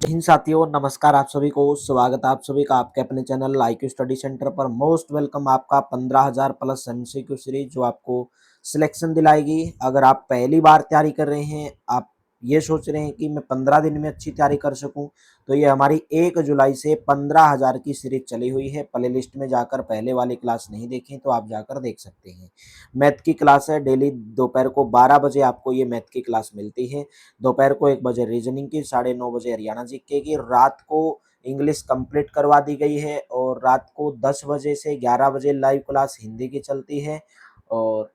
हिंद साथियों, नमस्कार। आप सभी को स्वागत है आप सभी का आपके अपने चैनल IQ स्टडी सेंटर पर। मोस्ट वेलकम आपका 15,000 प्लस MCQ सीरीज जो आपको सिलेक्शन दिलाएगी। अगर आप पहली बार तैयारी कर रहे हैं, आप ये सोच रहे हैं कि मैं 15 दिन में अच्छी तैयारी कर सकूं, तो ये हमारी 1 जुलाई से 15,000 की सीरीज चली हुई है। प्ले लिस्ट में जाकर पहले वाली क्लास नहीं देखें तो आप जाकर देख सकते हैं। मैथ की क्लास है, डेली दोपहर को 12 बजे आपको ये मैथ की क्लास मिलती है। दोपहर को 1 बजे रीजनिंग की, 9:30 बजे हरियाणा जीके की, रात को इंग्लिश कंप्लीट करवा दी गई है और रात को 10 बजे से 11 बजे लाइव क्लास हिंदी की चलती है और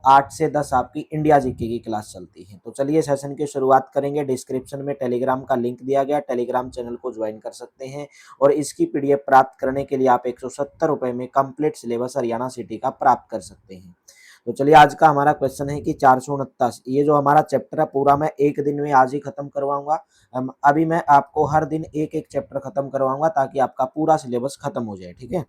8 से 10 आपकी इंडिया जीके की क्लास चलती है। तो चलिए सेशन की शुरुआत करेंगे। डिस्क्रिप्शन में टेलीग्राम का लिंक दिया गया, टेलीग्राम चैनल को ज्वाइन कर सकते हैं और इसकी PDF प्राप्त करने के लिए आप 170 रुपये में कंप्लीट सिलेबस हरियाणा सिटी का प्राप्त कर सकते हैं। तो चलिए आज का हमारा क्वेश्चन है कि 449, ये जो हमारा चैप्टर है पूरा मैं एक दिन में आज ही खत्म करवाऊंगा। अभी मैं आपको हर दिन एक एक चैप्टर खत्म करवाऊंगा ताकि आपका पूरा सिलेबस खत्म हो जाए, ठीक है।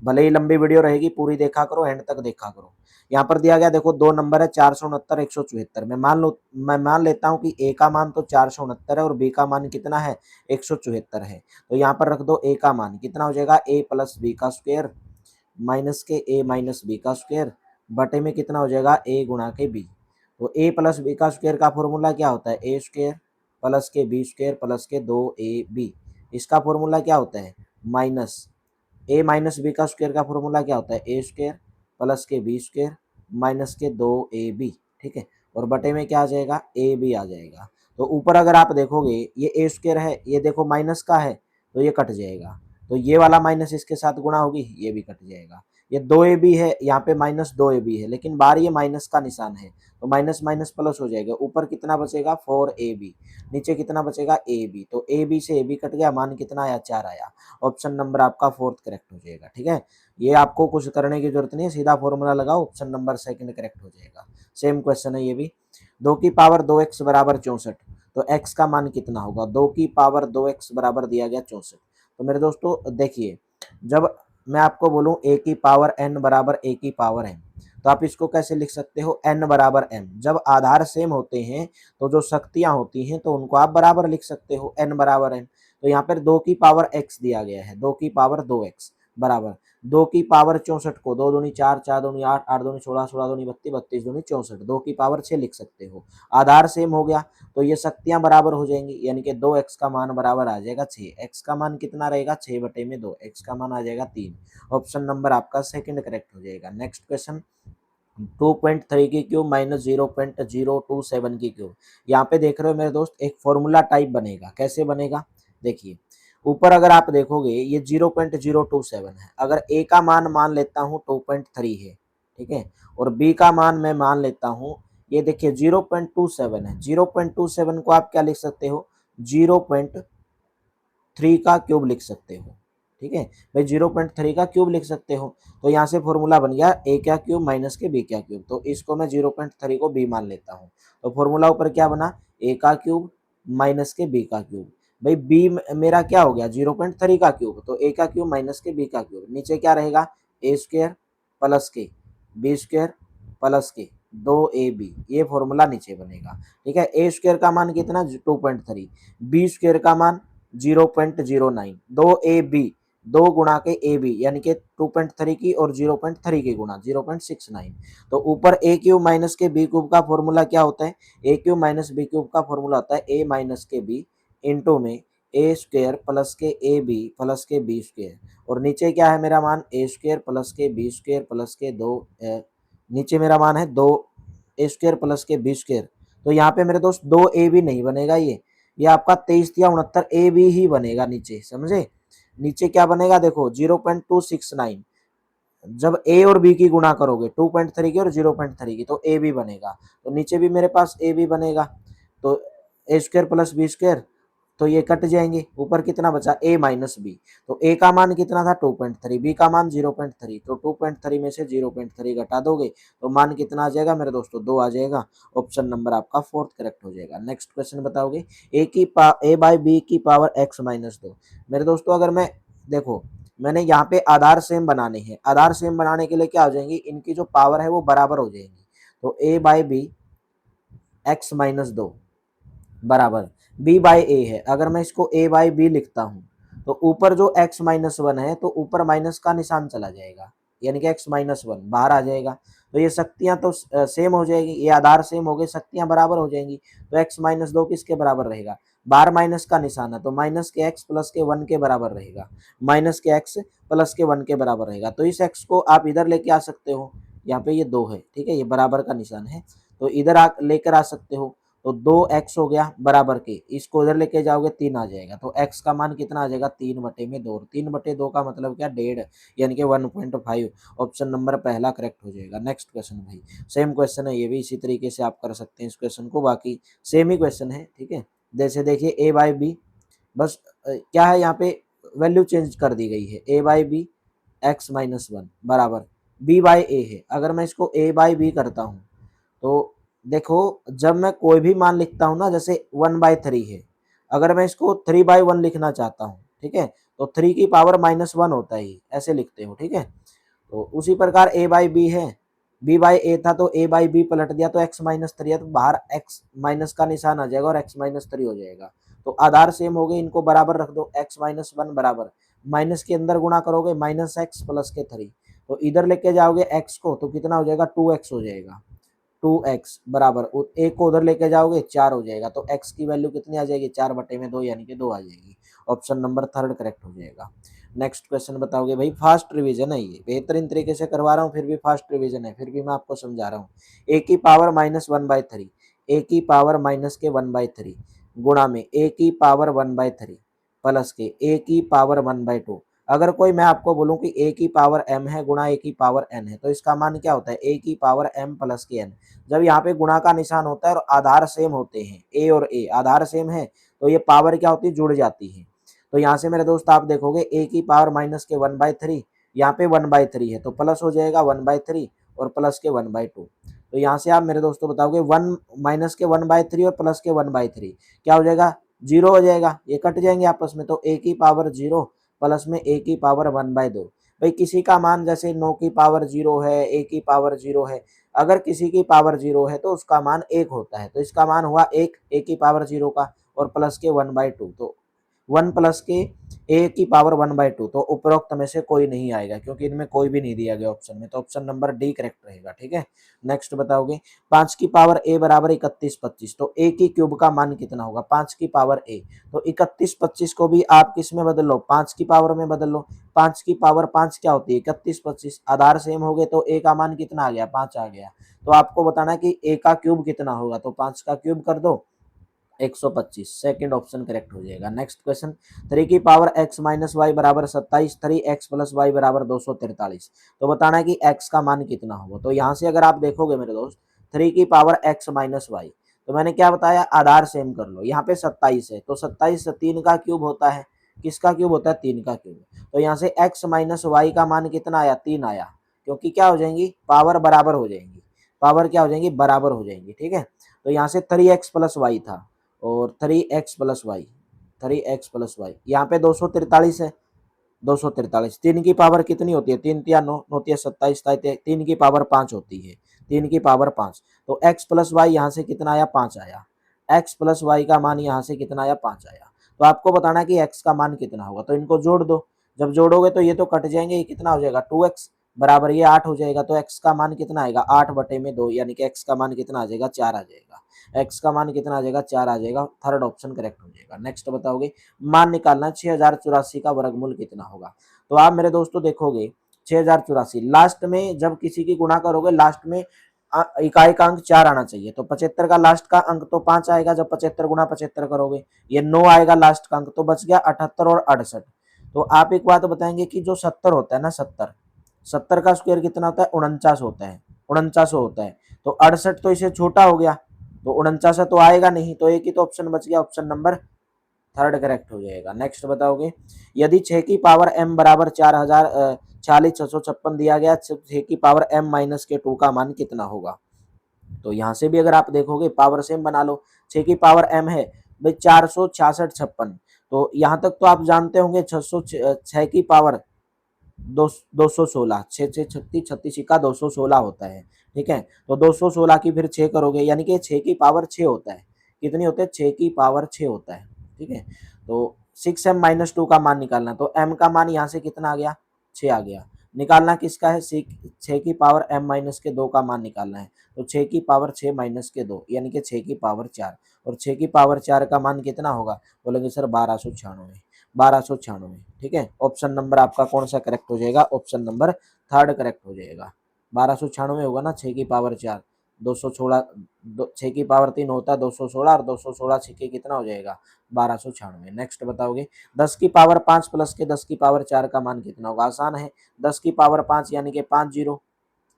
भले ही लंबी वीडियो रहेगी, पूरी देखा करो, एंड तक देखा करो। यहाँ पर दिया गया देखो, दो नंबर है 469, 174। मैं मान लेता हूँ कि ए का मान तो 469 है और बी का मान कितना है, 174 है। तो यहाँ पर रख दो ए का मान कितना हो जाएगा, ए प्लस बी का स्क्वायर माइनस के ए माइनस बी का स्क्वायर बटे में कितना हो जाएगा, ए गुणा के बी। तो ए प्लस बी का स्क्वायर का फॉर्मूला क्या होता है, ए स्क्वायर प्लस के बी स्क्वायर प्लस के 2ab। इसका फॉर्मूला क्या होता है, माइनस ए माइनस बी का स्क्वायर का फॉर्मूला क्या होता है, ए स्क्वायर प्लस के बी स्क्वायर माइनस के 2ab, ठीक है। और बटे में क्या आ जाएगा, ए बी आ जाएगा। तो ऊपर अगर आप देखोगे ये ए स्क्वायर है, ये देखो माइनस का है तो ये कट जाएगा। तो ये वाला माइनस इसके साथ गुणा होगी, ये भी कट जाएगा। ये 2ab है, यहाँ पे माइनस 2ab है, लेकिन बाहर ये माइनस का निशान है तो माइनस माइनस प्लस हो जाएगा। ऊपर कितना बचेगा, 4ab, नीचे कितना बचेगा, ab। तो ab से ab कट गया, मान कितना आया, 4 आया। ऑप्शन नंबर आपका 4th करेक्ट हो जाएगा, ठीक है। ये आपको कुछ करने की जरूरत नहीं है, सीधा फॉर्मूला लगाओ, ऑप्शन नंबर 2nd करेक्ट हो जाएगा। सेम क्वेश्चन है ये भी। 2 की पावर 2x बराबर 64, तो x का मान कितना होगा, 2 की पावर 2x बराबर दिया गया 64। तो मेरे दोस्तों देखिए, जब मैं आपको बोलूं a की पावर n बराबर a की पावर m, तो आप इसको कैसे लिख सकते हो, n बराबर m। जब आधार सेम होते हैं तो जो शक्तियां होती हैं तो उनको आप बराबर लिख सकते हो, n बराबर n। तो यहाँ पर 2 की पावर x दिया गया है, 2 की पावर 2x बराबर 2 की पावर 64 को 2 दूनी 4, 4 दूनी 8, 8 दूनी 16, 16 दूनी 32, 32 दूनी 64, 2 की पावर 6 लिख सकते हो। आधार सेम हो गया तो ये शक्तियां बराबर हो जाएंगी, यानी कि 2x का मान बराबर आ जाएगा 6। x का मान कितना रहेगा, 6 बटे में 2, x का मान आ जाएगा 3। ऑप्शन नंबर आपका 2nd करेक्ट हो जाएगा। नेक्स्ट क्वेश्चन, 2.3 की क्यूब माइनस 0.027 की क्यूब। यहाँ पे देख रहे हो मेरे दोस्त, एक फॉर्मूला टाइप बनेगा। कैसे बनेगा, देखिए ऊपर अगर आप देखोगे ये 0.027 है। अगर ए का मान लेता हूँ 2.3 है, ठीक है, और बी का मान मैं मान लेता हूँ, ये देखिए 0.27 है। 0.27 को आप क्या लिख सकते हो, 0.3 का क्यूब लिख सकते हो, ठीक है भाई, 0.3 का क्यूब लिख सकते हो। तो यहाँ से फॉर्मूला बन गया ए क्या क्यूब माइनस के बी क्या क्यूब। तो इसको मैं 0.3 को बी मान लेता हूँ। तो फॉर्मूला ऊपर क्या बना, ए का क्यूब माइनस के बी का क्यूब। भाई बी मेरा क्या हो गया, 0.3 का क्यूब, तो ए का क्यूब माइनस के बी का क्यूब। नीचे क्या रहेगा, ए स्क्वायर प्लस के बी स्क्वायर प्लस के 2ab। ये फॉर्मूला नीचे बनेगा, ठीक है। ए स्क्वायर का मान कितना, 2.3, बी स्क्वायर का मान 0.09, 2ab, 2 गुणा के ए बी, यानी कि 2.3 की और 0.3 की गुणा 0.69। तो ऊपर ए क्यूब माइनस के बी क्यूब का फॉर्मूला क्या होता है, ए क्यूब माइनस बी क्यूब का फॉर्मूला होता है ए माइनस के बी इंटू में ए स्क्वायर प्लस के ए बी प्लस के बी स्क्वायर। और नीचे क्या है मेरा मान, ए स्क्वायर प्लस के बी स्क्वायर प्लस के नीचे मेरा मान है 2 ए स्क्वायर प्लस के बी स्क्वायर। तो यहाँ पे मेरे दोस्त 2ab नहीं बनेगा, ये आपका 23 या 69 ए बी ही बनेगा नीचे, समझे। नीचे क्या बनेगा देखो, 0.269। जब ए और बी की गुणा करोगे 2.3 की और 0.3 की, तो ए बी बनेगा। तो नीचे भी मेरे पास ए बी बनेगा। तो ए स्क्वायर प्लस बी स्क्वायर, तो ये कट जाएंगे, ऊपर कितना बचा, ए माइनस बी। तो ए का मान कितना था, 2.3, बी का मान 0.3, तो 2.3 में से 0.3 घटा दोगे तो मान कितना आ जाएगा मेरे दोस्तों, 2 आ जाएगा। ऑप्शन नंबर आपका 4th करेक्ट हो जाएगा। नेक्स्ट क्वेश्चन बताओगे, ए बाई बी की पावर x माइनस 2। मेरे दोस्तों अगर मैं देखो, मैंने यहाँ पे आधार सेम बनाने हैं, आधार सेम बनाने के लिए क्या हो जाएंगी, इनकी जो पावर है वो बराबर हो जाएंगी। तो ए बाई बी x माइनस 2 बराबर बी बाई ए है, अगर मैं इसको ए बाई बी लिखता हूँ तो ऊपर जो x माइनस वन है तो ऊपर माइनस का निशान चला जाएगा, यानी कि x माइनस वन बाहर आ जाएगा। तो ये शक्तियां तो सेम हो जाएगी, ये आधार सेम हो गए, शक्तियां बराबर हो जाएंगी। तो x माइनस दो किसके बराबर रहेगा, बाहर माइनस का निशान है तो माइनस के x प्लस के वन के बराबर रहेगा, माइनस के x प्लस के वन के बराबर रहेगा। तो इस x को आप इधर लेके आ सकते हो, यहाँ पे ये दो है, ठीक है, ये बराबर का निशान है तो इधर लेकर आ सकते हो। तो दो एक्स हो गया बराबर के, इसको इधर लेके जाओगे तीन आ जाएगा, तो एक्स का मान कितना आ जाएगा, 3/2। 3/2 का मतलब क्या, 1.5, यानी कि 1.5। ऑप्शन नंबर पहला करेक्ट हो जाएगा। नेक्स्ट क्वेश्चन भाई, सेम क्वेश्चन है ये भी, इसी तरीके से आप कर सकते हैं इस क्वेश्चन को, बाकी सेम ही क्वेश्चन है, ठीक है। जैसे देखिए ए बाई बी, बस क्या है यहाँ पे वैल्यू चेंज कर दी गई है, a by b x minus one बराबर बी बाई ए है। अगर मैं इसको ए बाई बी करता हूँ तो देखो, जब मैं कोई भी मान लिखता हूँ ना, जैसे 1/3 है, अगर मैं इसको 3/1 लिखना चाहता हूँ, ठीक है, तो 3 की पावर -1 होता है, ऐसे लिखते हो, ठीक है। तो उसी प्रकार ए बाई बी है, बी बाई ए था तो ए बाई बी पलट दिया तो एक्स माइनस थ्री है, तो बाहर एक्स माइनस का निशान आ जाएगा और एक्स माइनस थ्री हो जाएगा। तो आधार सेम हो गए, इनको बराबर रख दो, एक्स माइनस वन बराबर माइनस के अंदर गुणा करोगे माइनस एक्स प्लस के थ्री, तो इधर लेके जाओगे एक्स को तो कितना हो जाएगा, 2x हो जाएगा। 2x बराबर एक को उधर लेके जाओगे 4 हो जाएगा, तो x की वैल्यू कितनी आ जाएगी, 4/2 यानी कि 2 आ जाएगी। ऑप्शन नंबर थर्ड करेक्ट हो जाएगा। नेक्स्ट क्वेश्चन बताओगे भाई, फास्ट रिवीजन है ये, बेहतरीन तरीके से करवा रहा हूँ फिर भी फास्ट रिवीजन है, फिर भी मैं आपको समझा रहा हूँ। ए की पावर -1/3, ए की पावर माइनस के 1/3 गुणा में ए की पावर 1/3 प्लस के ए की पावर 1/2। अगर कोई मैं आपको बोलूं कि ए की पावर m है गुणा ए की पावर n है, तो इसका मान क्या होता है, ए की पावर m प्लस के n। जब यहाँ पे गुणा का निशान होता है और आधार सेम होते हैं, ए और ए आधार सेम है, तो ये पावर क्या होती है, जुड़ जाती है। तो यहाँ से मेरे दोस्त आप देखोगे ए की पावर माइनस के 1/3, यहाँ पे 1/3 है तो प्लस हो जाएगा 1/3 और प्लस के 1/2। तो यहाँ से आप मेरे दोस्तों बताओगे वन माइनस के 1/3 और प्लस के 1/3 क्या हो जाएगा, जीरो हो जाएगा, ये कट जाएंगे आपस में। तो ए की पावर जीरो प्लस में ए की पावर 1/2। भाई किसी का मान जैसे 9 की पावर जीरो है, ए की पावर जीरो है, अगर किसी की पावर जीरो है तो उसका मान एक होता है, तो इसका मान हुआ एक, ए की पावर जीरो का, और प्लस के 1/2, तो 1 प्लस के ए की पावर 1/2, तो उपरोक्त में से कोई नहीं आएगा क्योंकि इनमें कोई भी नहीं दिया गया ऑप्शन में, तो ऑप्शन नंबर डी करेक्ट रहेगा, ठीक है। नेक्स्ट बताओगे, 5 की पावर ए बराबर 31/25, तो ए की क्यूब का मान कितना होगा, 5 की पावर ए, तो 31/25 को भी आप किस में बदल लो, 5 की पावर में बदल लो। 5 की पावर 5 क्या होती है, 31/25, आधार सेम हो गए तो ए का मान कितना आ गया, 5 आ गया। तो आपको बताना है कि ए का क्यूब कितना होगा, तो 5 का क्यूब कर दो 125, सेकेंड ऑप्शन करेक्ट हो जाएगा। नेक्स्ट क्वेश्चन, 3 की पावर x माइनस वाई बराबर 27, 3x प्लस वाई बराबर 243, तो बताना है कि x का मान कितना होगा। तो यहाँ से अगर आप देखोगे मेरे दोस्त, 3 की पावर x माइनस वाई, तो मैंने क्या बताया, आधार सेम कर लो, यहाँ पे 27 है तो 27 3 का क्यूब होता है, किसका क्यूब होता है, 3 का क्यूब। तो यहाँ से x माइनस वाई का मान कितना आया, 3 आया, क्योंकि क्या हो जाएंगी, पावर बराबर हो जाएंगी, पावर क्या हो जाएंगी, बराबर हो जाएंगी, ठीक है। तो यहाँ से 3x प्लस वाई था और 3x plus Y, 3x plus Y, यहाँ पे 243 है, 243, 3 की पावर कितनी होती है, 3 तिया 9 होती है 27, 3 की पावर 5 होती है, 3 की पावर 5, तो x प्लस वाई यहाँ से कितना आया, 5 आया, x प्लस वाई का मान यहाँ से कितना आया, 5 आया। तो आपको बताना है कि x का मान कितना होगा, तो इनको जोड़ दो, जब जोड़ोगे तो ये तो कट जाएंगे, ये कितना हो जाएगा, 2x बराबर ये 8 हो जाएगा, तो x का मान कितना आएगा, 8/2, यानी कि x का मान कितना आ जाएगा, 4 आ जाएगा। x का मान कितना आ जाएगा, 4 आ जाएगा, थर्ड ऑप्शन करेक्ट हो जाएगा। नेक्स्ट बताओगे, मान निकालना 6084 का वर्गमूल कितना होगा। तो आप मेरे दोस्तों देखोगे 6084 लास्ट में जब किसी की गुणा करोगे, लास्ट में इकाई का अंक 4 आना चाहिए, तो 75 का लास्ट का अंक तो 5 आएगा जब 75 गुणा 75 करोगे, ये 9 आएगा लास्ट का अंक, तो बच गया 78 और 68। तो आप एक बात बताएंगे कि जो 70 होता है ना, 70 का स्क्वायर कितना होता है, 49 होता है, 49 होता है, तो 68 तो इसे छोटा हो गया, तो 49 तो आएगा नहीं, तो एक ही तो ऑप्शन बच गया, ऑप्शन नंबर थर्ड करेक्ट हो जाएगा। नेक्स्ट बताओगे, यदि 6 की पावर m बराबर 4046 दिया गया, 6 की पावर m माइनस के 2 का मान कितना होगा। तो यहाँ से भी अगर आप देखोगे पावर सेम बना लो, 6 की पावर m है भाई 466, तो यहाँ तक तो आप जानते होंगे 6 की पावर 216, 6 6 36 का 216 होता है, ठीक है। तो 216 की फिर 6 करोगे, यानी कि 6 की पावर 6 होता है, कितनी होते हैं, 6 की पावर 6 होता है। ठीक है, तो 6m-2 का मान निकालना, तो m का मान यहाँ से कितना आ गया, 6 आ गया। निकालना किसका है, 6 की पावर m-2 का मान निकालना है, तो 6 की पावर 6 माइनस के 2 यानी कि 6 की पावर 4, और 6 की पावर 4 का मान कितना होगा, बोलेंगे सर 1296, 1296। ठीक है, ऑप्शन नंबर आपका कौन सा करेक्ट हो जाएगा, ऑप्शन नंबर थर्ड करेक्ट हो जाएगा। 1296 होगा ना, 6 की पावर 4, 216, 6 की पावर 3 होता है 216, और 216 6 के कितना हो जाएगा, 1296। नेक्स्ट बताओगे, 10 की पावर 5 प्लस के 10 की पावर 4 का मान कितना होगा, आसान है, 10 की पावर 5 यानी कि 5 जीरो।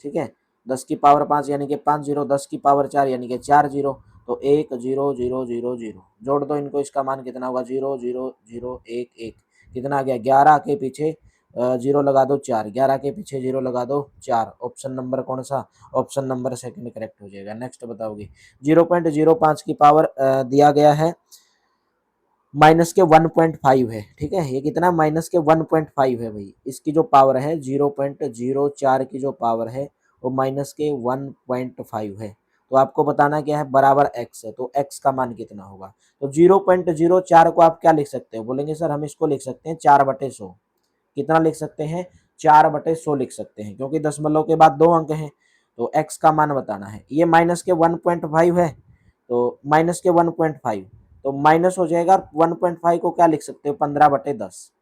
ठीक है, 10 की पावर 5 यानी कि 5 जीरो, 10 की पावर 4 यानी कि 4 जीरो, तो 1 0 0 0 0 जोड़ दो इनको, इसका मान कितना होगा, 0 0 0 1 1, कितना आ गया, 11 के पीछे जीरो लगा दो 4, 11 के पीछे जीरो लगा दो 4, ऑप्शन नंबर कौन सा, ऑप्शन नंबर सेकंड करेक्ट हो जाएगा। नेक्स्ट बताओगे, 0.05 की पावर दिया गया है माइनस के 1.5 है। ठीक है, ये कितना, माइनस के 1.5 है भाई, इसकी जो पावर है 0.04 की जो पावर है वो माइनस के 1.5 है, तो आपको बताना क्या है, बराबर x है, तो x का मान कितना होगा, तो 0.04 को आप क्या लिख सकते हो, बोलेंगे सर हम इसको लिख सकते हैं 4/100। कितना लिख सकते हैं, 4/100 लिख सकते हैं, क्योंकि दशमलव के बाद 2 अंक हैं, तो x का मान बताना है। ये माइनस के 1.5 है, तो माइनस के 1.5, तो माइनस हो जाएगा, 1.5 को क्या लिख सकते हो, 15/10,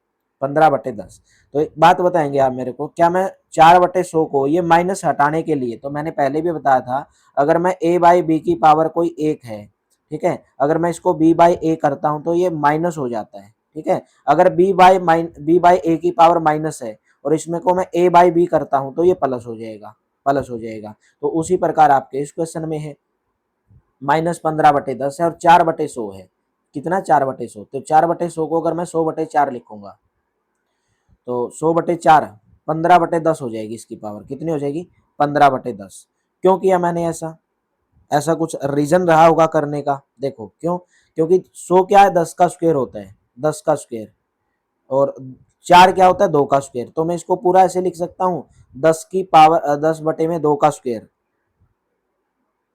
15/10। तो एक बात बताएंगे आप मेरे को, क्या मैं 4/100 को ये माइनस हटाने के लिए, तो मैंने पहले भी बताया था, अगर मैं a/b की पावर कोई 1 है, ठीक है, अगर मैं इसको b/a करता हूं तो ये माइनस हो जाता है। ठीक है, अगर b/a की पावर माइनस है और इसमें को मैं a/b करता हूं तो ये प्लस हो जाएगा, प्लस हो जाएगा। तो उसी प्रकार आपके इस क्वेश्चन में है, -15/10 है और 4/100 है, कितना, 4/100, तो 4/100 को अगर मैं 100/4 लिखूंगा तो 100/4 15/10 हो जाएगी, इसकी पावर कितनी हो जाएगी, 15/10। क्यों किया मैंने ऐसा, ऐसा कुछ रीजन रहा होगा करने का, देखो क्यों, क्योंकि 100 क्या है, 10 का स्क्वायर होता है, 10 का स्क्वायर, और 4 क्या होता है, 2 का स्क्वायर, तो मैं इसको पूरा ऐसे लिख सकता हूँ, 10 की पावर 10/2 का स्क्वायर,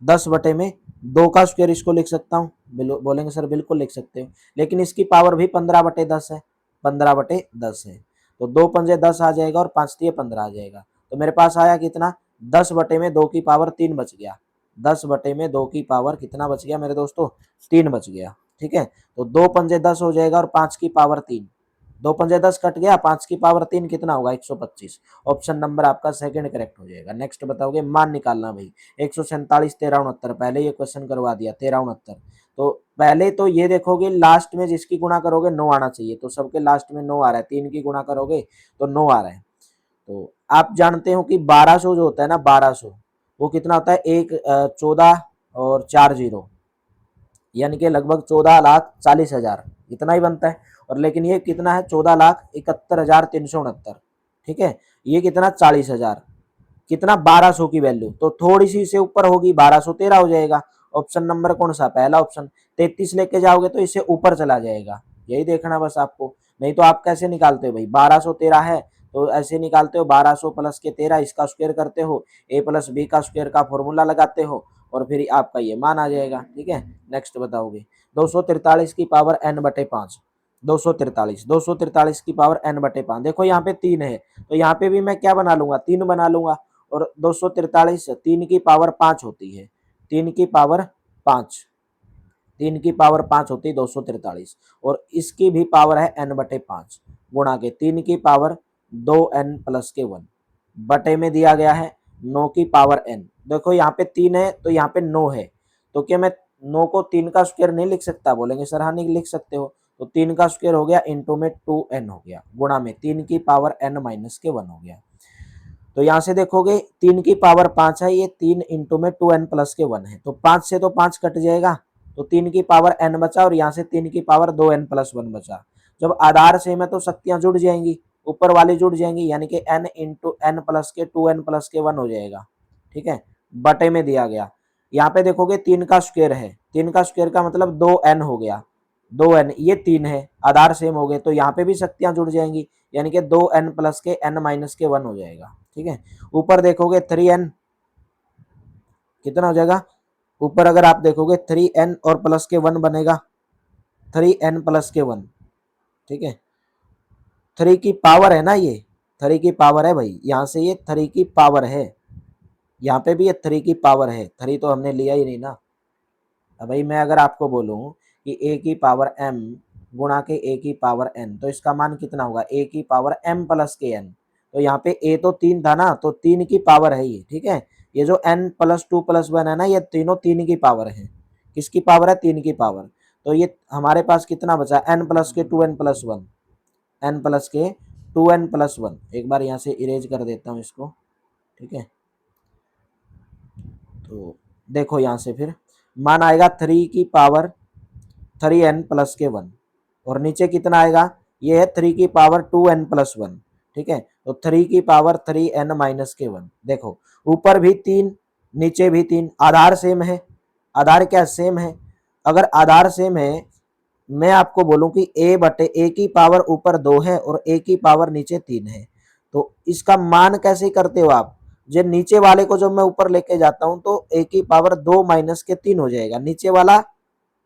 10/2 का स्क्वायर इसको लिख सकता हूँ, बोलेंगे सर बिल्कुल लिख सकते हो, लेकिन इसकी पावर भी 15/10 है, 15/10 है, तो 2×5 आ जाएगा और 5×3 15 आ जाएगा, तो मेरे पास आया कितना, 10/2 की पावर 3 बच गया, 10/2 की पावर कितना बच गया मेरे दोस्तों, 3 बच गया। ठीक है, तो 2×10 हो जाएगा और 5 की पावर 3, 2×10 कट गया, 5 की पावर 3 कितना होगा, 125। ऑप्शन नंबर आपका सेकंड करेक्ट हो जाएगा। नेक्स्ट बताओगे, मान निकालना भाई, 147 1369, पहले ये क्वेश्चन करवा दिया, 1369, तो पहले तो ये देखोगे लास्ट में जिसकी गुणा करोगे 9 आना चाहिए, तो सबके लास्ट में 9 आ रहा है, 3 की गुणा करोगे तो 9 आ रहा है। तो आप जानते हो कि 1200 जो होता है ना, 1200 वो कितना होता है, 14 और 4 जीरो, यानी कि लगभग 14,40,000 इतना ही बनता है, और लेकिन ये कितना है, 14,71,369। ठीक है, ये कितना, 40,000, कितना, 1200 की वैल्यू, तो थोड़ी सी से ऊपर होगी, 1213 हो जाएगा। ऑप्शन नंबर कौन सा, पहला ऑप्शन। 33 लेके जाओगे तो इससे ऊपर चला जाएगा, यही देखना बस आपको, नहीं तो आप कैसे निकालते हो भाई, 1213 है तो ऐसे निकालते हो, 1200 प्लस के 13 इसका स्क्वायर करते हो, a+b का स्क्वायर का फॉर्मूला लगाते हो, और फिर आपका ये मान आ जाएगा। ठीक है, नेक्स्ट बताओगे, 243 की पावर n/5, 243 की पावर n/5, देखो यहाँ पे 3 है, तो यहाँ पे भी मैं क्या बना लूंगा, 3 बना लूंगा, और 243 3 की पावर 5 होती है, 3 की पावर 5, 3 की पावर 5 होती है 243, और इसकी भी पावर है n/5 गुणा के 3 की पावर 2n प्लस के 1 बटे में दिया गया है 9 की पावर n। देखो यहाँ पे 3 है तो यहाँ पे 9 है, तो क्या मैं 9 को 3 का स्क्वायर नहीं लिख सकता, बोलेंगे सर हाँ नहीं लिख सकते हो, तो 3 का स्क्वायर हो गया, इंटू में 2n हो गया, गुणा में 3 की पावर n माइनस के 1 हो गया। तो यहाँ से देखोगे 3 की पावर 5 है, ये 3 इंटू में 2n प्लस के 1 है, तो 5 से तो 5 कट जाएगा, तो 3 की पावर n बचा, और यहाँ से 3 की पावर 2n प्लस 1 बचा। जब आधार से में तो शक्तियां जुड़ जाएंगी, ऊपर वाली जुड़ जाएंगी, यानी कि n इंटू एन प्लस के 2n प्लस के 1 हो जाएगा। ठीक है, बटे में दिया गया, यहाँ पे देखोगे 3 का स्क्वायर है, 3 का स्क्वायर का मतलब 2n हो गया, 2n, ये 3 है, आधार सेम हो गए, तो यहाँ पे भी शक्तियां जुड़ जाएंगी, यानी कि 2n प्लस के n माइनस के 1 हो जाएगा। ठीक है, ऊपर देखोगे 3n कितना हो जाएगा, ऊपर अगर आप देखोगे 3n और प्लस के 1 बनेगा, 3n प्लस के 1, ठीक है। 3 की पावर है ना, ये 3 की पावर है भाई, यहाँ से ये 3 की पावर है, यहाँ पे भी ये 3 की पावर है, 3 तो हमने लिया ही नहीं ना। अब भाई मैं अगर आपको बोलूँ कि a की पावर m गुणा के a की पावर n, तो इसका मान कितना होगा, a की पावर m प्लस के n। तो यहाँ पे a तो 3 था ना, तो 3 की पावर है ये, ठीक है। ये जो n प्लस 2 प्लस 1 है ना, ये तीनों 3 की पावर है। किसकी पावर है, 3 की पावर। तो ये हमारे पास कितना बचा, n प्लस के 2n प्लस 1, n प्लस के 2n प्लस 1। एक बार यहाँ से इरेज कर देता हूँ इसको, ठीक है। तो देखो यहाँ से फिर मान आएगा 3 की पावर 3n प्लस के 1, और नीचे कितना आएगा, ये है 3 की पावर 2n प्लस 1, ठीक है। तो 3 की पावर 3n माइनस के 1। देखो ऊपर भी 3, नीचे भी 3, आधार सेम है, आधार क्या सेम है। अगर आधार सेम है, मैं आपको बोलूं कि a बटे a की पावर ऊपर 2 है और a की पावर नीचे 3 है, तो इसका मान कैसे करते हो आप, जो नीचे वाले को जब मैं ऊपर लेके जाता हूं तो a की पावर 2 माइनस के 3 हो जाएगा, नीचे वाला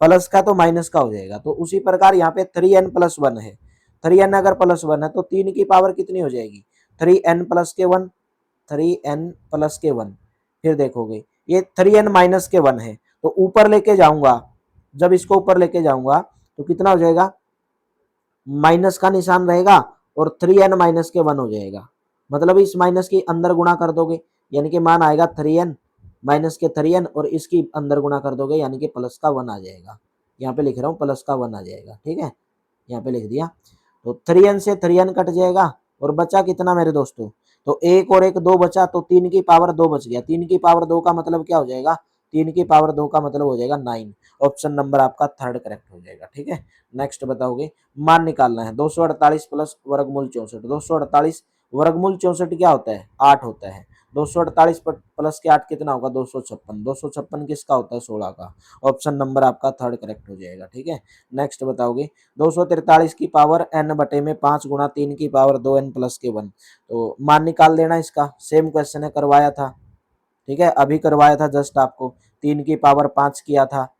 प्लस का तो माइनस का हो जाएगा। तो उसी प्रकार यहाँ पे 3n प्लस 1 है, 3n अगर प्लस 1 है तो 3 की पावर कितनी हो जाएगी, 3n प्लस के 1, 3n प्लस के 1। फिर देखोगे ये 3n माइनस के 1 है, तो ऊपर लेके जाऊंगा, जब इसको ऊपर लेके जाऊंगा तो कितना हो जाएगा, माइनस का निशान रहेगा और 3n माइनस के 1 हो जाएगा। मतलब इस माइनस के अंदर गुणा कर दोगे, यानी कि मान आएगा 3n माइनस के 3n, और इसकी अंदर गुणा कर दोगे यानी कि प्लस का 1 आ जाएगा। यहाँ पे लिख रहा हूँ प्लस का 1 आ जाएगा, ठीक है, यहाँ पे लिख दिया। तो 3n से 3n कट जाएगा और बचा कितना मेरे दोस्तों, तो एक और एक 2 बचा, तो 3 की पावर 2 बच गया। 3 की पावर 2 का मतलब क्या हो जाएगा, 3 की पावर 2 का मतलब हो जाएगा 9। ऑप्शन नंबर आपका थर्ड करेक्ट हो जाएगा, ठीक है। नेक्स्ट बताओगे, मान निकालना है 248 प्लस वर्गमूल 64। 248 वर्गमूल 64 क्या होता है, 8 होता है। 248 प्लस के 8 कितना होगा, 256। 256 किसका होता है, 16 का। ऑप्शन नंबर आपका थर्ड करेक्ट हो जाएगा, ठीक है। नेक्स्ट बताओगे, 243 की पावर n बटे में 5 गुणा 3 की पावर 2n प्लस के 1। तो मान निकाल देना इसका, सेम क्वेश्चन है, करवाया था, ठीक है, अभी करवाया था जस्ट आपको। 3 की पावर 5 किया था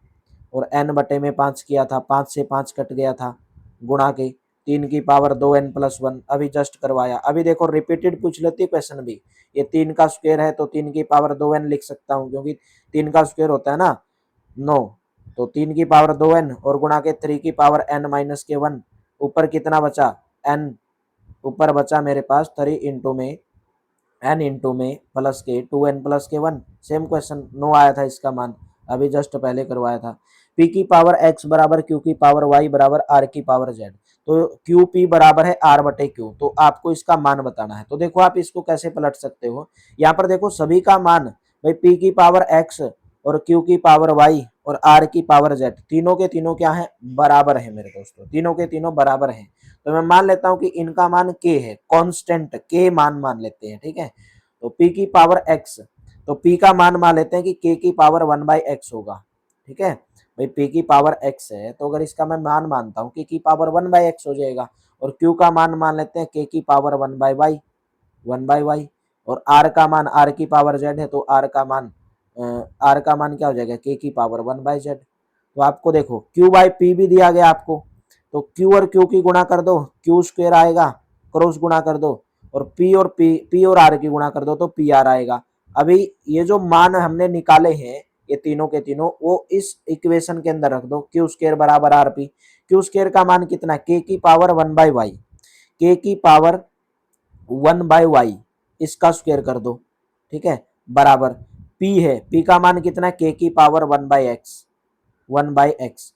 और n बटे में 5 किया था, 5 से 5 कट गया था, गुणा के 3 की पावर 2n प्लस 1 अभी जस्ट करवाया। अभी देखो रिपीटेड पूछ लेती क्वेश्चन भी, ये 3 का स्क्वायर है तो 3 की पावर 2n लिख सकता हूँ, क्योंकि 3 का स्क्वायर होता है ना 9। तो 3 की पावर 2n और गुणा के 3 की पावर n माइनस के 1, ऊपर कितना बचा, n, ऊपर बचा मेरे पास 3 इंटू में n इंटू में प्लस के 2n प्लस के 1। सेम क्वेश्चन 9 आया था इसका मान, अभी जस्ट पहले करवाया था। p की पावर x बराबर q की पावर y बराबर r की पावर z। तो क्यू पी बराबर है r बटे क्यू, तो आपको इसका मान बताना है। तो देखो आप इसको कैसे पलट सकते हो, यहाँ पर देखो सभी का मान भाई p की पावर x और q की पावर y और r की पावर z, तीनों के तीनों क्या है, बराबर है मेरे दोस्तों, तीनों के तीनों बराबर हैं। तो मैं मान लेता हूं कि इनका मान k है, कांस्टेंट k मान लेते हैं, ठीक है। तो p की पावर x, तो p का मान लेते हैं कि k की पावर 1/x होगा, ठीक है। भाई p की पावर x है, तो अगर इसका मैं मान मानता हूँ k की पावर 1/x हो जाएगा, और q का मान लेते हैं k की पावर 1/y, और r का मान r की पावर z है, तो r का मान क्या हो जाएगा, k की पावर 1/z। तो आपको देखो q बाई पी भी दिया गया आपको, तो q और q की गुणा कर दो, q स्क्वायर आएगा, क्रॉस गुणा कर दो, और p और r की गुणा कर दो तो pr आएगा। अभी ये जो मान हमने निकाले हैं ये तीनों के तीनों, वो इस इक्वेशन के अंदर रख दो, q स्क्वायर बराबर आर पी। q स्क्वायर का मान कितना, k की पावर 1/y, k की पावर 1/y, इसका स्क्वायर कर दो, ठीक है, बराबर p है, p का मान कितना है, k की पावर 1/x,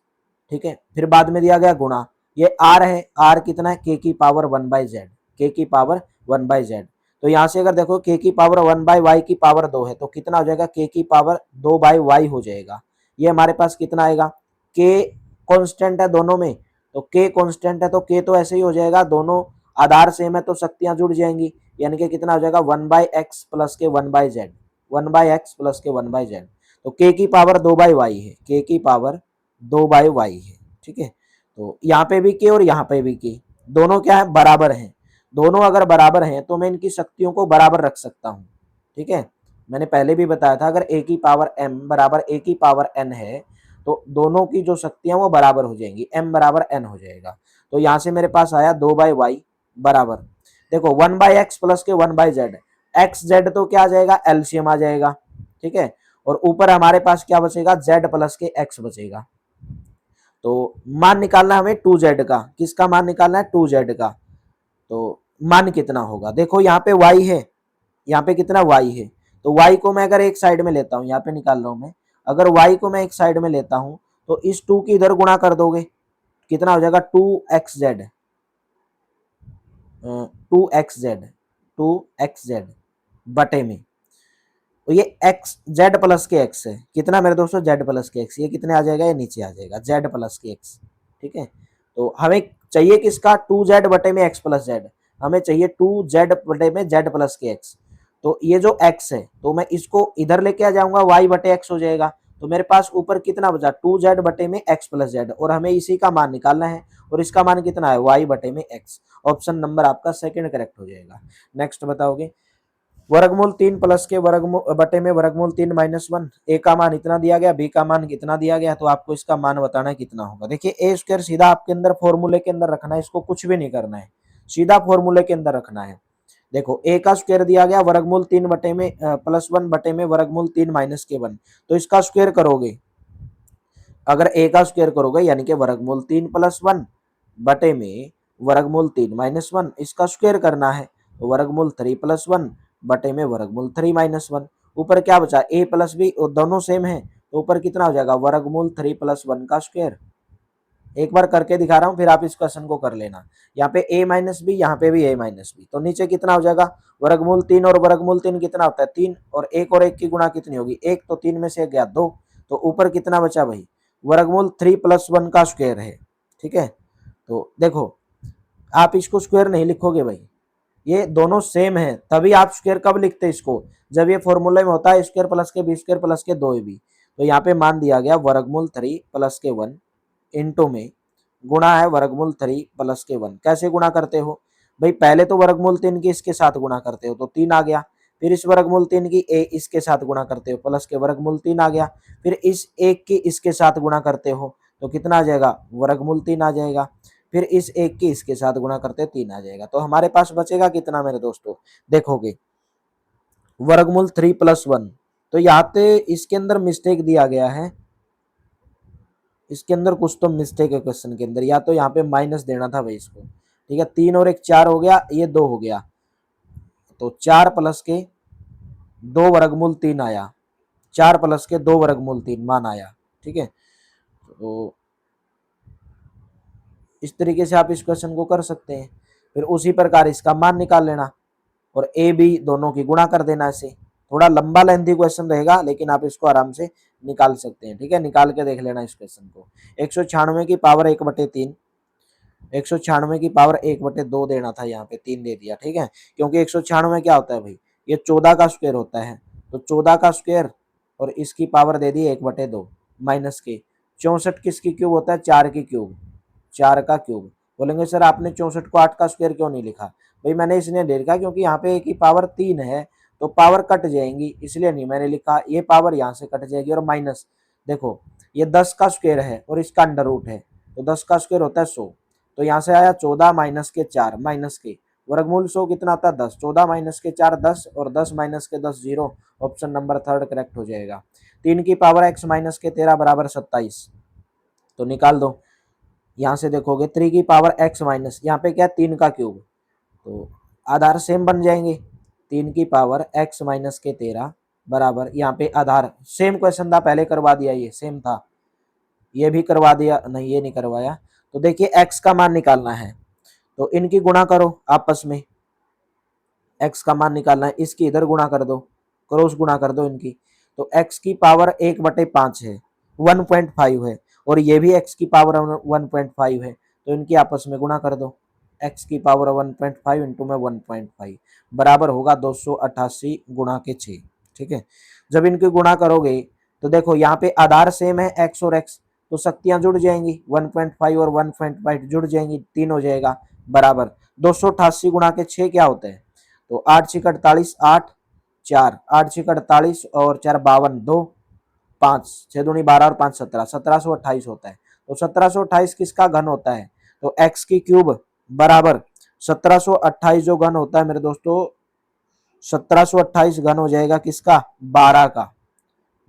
ठीक है। फिर बाद में दिया गया गुणा, ये r है, r कितना है, k की पावर 1/z, k की पावर 1/z। तो यहाँ से अगर देखो k की पावर 1/y की पावर 2 है, तो कितना हो जाएगा, k की पावर 2/y हो जाएगा। ये हमारे पास कितना आएगा, k कांस्टेंट है दोनों में, तो k कांस्टेंट है तो k तो ऐसे ही हो जाएगा, दोनों आधार सेम है तो शक्तियां जुड़ जाएंगी, यानी कि कितना हो जाएगा 1/x प्लस के 1/z, 1/x प्लस के 1/z। तो k की पावर 2/y है, k की पावर 2/y है, ठीक है। तो यहाँ पे भी k और यहाँ पे भी k, दोनों क्या है, बराबर हैं। दोनों अगर बराबर हैं तो मैं इनकी शक्तियों को बराबर रख सकता हूँ, ठीक है, मैंने पहले भी बताया था, अगर a की पावर m बराबर a की पावर n है तो दोनों की जो शक्तियां वो बराबर हो जाएंगी, m बराबर n हो जाएगा। तो यहां से मेरे पास आया 2/y बराबर, देखो 1/x प्लस के 1/z, एक्स जेड तो क्या आ जाएगा, एलसीएम आ जाएगा, ठीक है। और ऊपर हमारे पास क्या बचेगा, z प्लस के x बचेगा। तो मान निकालना है हमें 2z का, किसका मान निकालना है, 2z का। तो मान कितना होगा, देखो यहाँ पे y है, यहाँ पे कितना y है, तो y को मैं अगर एक साइड में लेता हूँ, यहाँ पे निकाल रहा हूं मैं, अगर y को मैं एक साइड में लेता हूं तो इस 2 की इधर गुणा कर दोगे, कितना हो जाएगा 2xz, 2xz, 2xz बटे में, तो ये x z प्लस के x है, कितना मेरे दोस्तों, z प्लस के x, ये कितने आ जाएगा, ये नीचे आ जाएगा z प्लस के x, ठीक है। तो हमें चाहिए किसका, 2z बटे में x प्लस z, हमें चाहिए 2z बटे में z प्लस के x। तो ये जो x है तो मैं इसको इधर लेके आ जाऊंगा, y बटे x हो जाएगा। तो मेरे पास ऊपर कितना बचा, 2z बटे में x प्लस z, और हमें इसी का मान निकालना है, और इसका मान कितना है, y बटे में x। ऑप्शन नंबर आपका सेकंड करेक्ट हो जाएगा। नेक्स्ट बताओगे, वर्गमूल 3 प्लस के वर्गमूल बटे में वर्गमूल 3 माइनस 1, ए का मान इतना दिया गया, बी का मान कितना दिया गया, तो आपको इसका मान बताना है कितना होगा। देखिए ए स्क्वायर सीधा आपके अंदर फॉर्मूले के अंदर रखना है, इसको कुछ भी नहीं करना है, सीधा फॉर्मूले के अंदर रखना है। देखो ए का स्क्वायर दिया गया वर्गमूल 3 बटे में प्लस 1 बटे में वर्गमूल 3 माइनस के 1, तो इसका स्क्वायर करोगे, अगर ए का स्क्वायर करोगे यानी कि वर्गमूल 3 प्लस 1 बटे में वर्गमूल 3 माइनस 1, इसका स्क्वायर करना है, तो वर्गमूल 3 प्लस 1 बटे में वर्गमूल 3 माइनस 1, ऊपर क्या बचा, ए प्लस बी, दोनों सेम है, तो ऊपर कितना हो जाएगा, वर्गमूल 3 प्लस 1 का स्क्वायर। एक बार करके दिखा रहा हूं, फिर आप इस क्वेश्चन को कर लेना। यहाँ पे a माइनस बी, यहाँ पे भी a माइनस बी, तो नीचे कितना हो जाएगा, वर्गमूल 3 और वर्गमूल 3 कितना होता है 3, और एक की गुणा कितनी होगी, एक, तो 3 में से गया 2, तो ऊपर कितना बचा भाई, वर्गमूल 3 प्लस 1 का स्क्वायर है, ठीक है। तो देखो आप इसको स्क्वायर नहीं लिखोगे भाई, ये दोनों सेम है, तभी आप स्क्वायर कब लिखते हैं इसको, जब ये फॉर्मूले में होता है स्क्वायर प्लस के बी स्क्वायर प्लस के 2ab। तो यहाँ पे मान दिया गया वर्गमूल 3 प्लस के 1 इंटू में गुणा है वर्गमूल 3 प्लस के 1, कैसे गुणा करते हो भाई, पहले तो वर्गमूल 3 की इसके साथ गुणा करते हो तो 3 आ गया, फिर इस वर्गमूल 3 की ए इसके साथ गुणा करते हो प्लस के वर्गमूल 3 आ गया, फिर इस एक की इसके साथ गुणा करते हो तो कितना आ जाएगा, वर्गमूल 3 आ जाएगा, फिर इस एक की इसके साथ गुणा करते 3 आ जाएगा। तो हमारे पास बचेगा कितना मेरे दोस्तों, देखोगे वर्गमूल 3 प्लस 1, तो यहाँ पे इसके अंदर मिस्टेक दिया गया है, इसके अंदर कुछ तो मिस्टेक है क्वेश्चन के अंदर, या तो यहाँ पे माइनस देना था भाई इसको, ठीक है, 3 और 1 4 हो गया, ये 2 हो गया, तो 4 प्लस के 2 वर्गमूल 3 आया, 4 प्लस के 2 वर्गमूल 3 मान आया, ठीक है। तो इस तरीके से आप इस क्वेश्चन को कर सकते हैं, फिर उसी प्रकार इसका मान निकाल लेना और ए बी दोनों की गुणा कर देना। इसे थोड़ा लंबा लेंथी क्वेश्चन रहेगा, लेकिन आप इसको आराम से निकाल सकते हैं, ठीक है, निकाल के देख लेना इस क्वेश्चन को। 196 की पावर 1/3, 196 की पावर 1/2 देना था, यहाँ पे 3 दे दिया, ठीक है, क्योंकि 196 क्या होता है भाई, ये 14 का स्क्वायर होता है, तो 14 का स्क्वायर और इसकी पावर दे दी 1/2 माइनस के 64 किसकी क्यूब होता है, 4 की क्यूब, 4 का क्यूब। बोलेंगे सर आपने 64 को 8 का स्क्वायर क्यों नहीं लिखा, भाई मैंने इसलिए नहीं लिखा क्योंकि यहाँ पे ए की पावर 3 है तो पावर कट जाएंगी, इसलिए नहीं मैंने लिखा, ये पावर यहाँ से कट जाएगी, और माइनस देखो ये 10 का स्क्वायर है और इसका अंडर रूट है, तो 10 का स्क्वायर होता है 100, तो यहाँ से आया 14 माइनस के 4 माइनस के वर्गमूल 100 कितना आता है 10, 14 माइनस के 4 10, और 10 माइनस के 10 0, ऑप्शन नंबर थर्ड करेक्ट हो जाएगा। 3 की पावर x माइनस के 13 बराबर 27, तो निकाल दो, यहाँ से देखोगे 3 की पावर x माइनस, यहाँ पे क्या है 3 का क्यूब, तो आधार सेम बन जाएंगे, 3 की पावर x माइनस के 13 बराबर, यहाँ पे आधार सेम क्वेश्चन था, पहले करवा दिया, ये सेम था, ये भी करवा दिया, नहीं ये नहीं करवाया। तो देखिए x का मान निकालना है, तो इनकी गुणा करो आपस में, x का मान निकालना है, इसकी इधर गुणा कर दो, क्रॉस गुणा कर दो इनकी, तो x की पावर 1/5 है, 1.5 है, और ये भी x की पावर 1.5 है, तो इनकी आपस में गुणा कर दो, x की पावर 1.5 इंटू में 1.5 बराबर होगा 288 गुणा के 6, ठीक है। जब इनकी गुणा करोगे तो देखो यहाँ पे आधार सेम है x और x, तो शक्तियां जुड़ जाएंगी, 1.5 और 1.5 जुड़ जाएंगी, 3 हो जाएगा बराबर 288 गुणा के 6 क्या होता है, तो 8 6 48, 8 4, 8 6 48 और 4 52, 2 5 6 दूनी 12 और 5 17, 1728 होता है। तो 1728 किसका घन होता है? तो x की क्यूब बराबर 1728 जो घन होता है मेरे दोस्तों, 1728 घन हो जाएगा किसका? 12 का।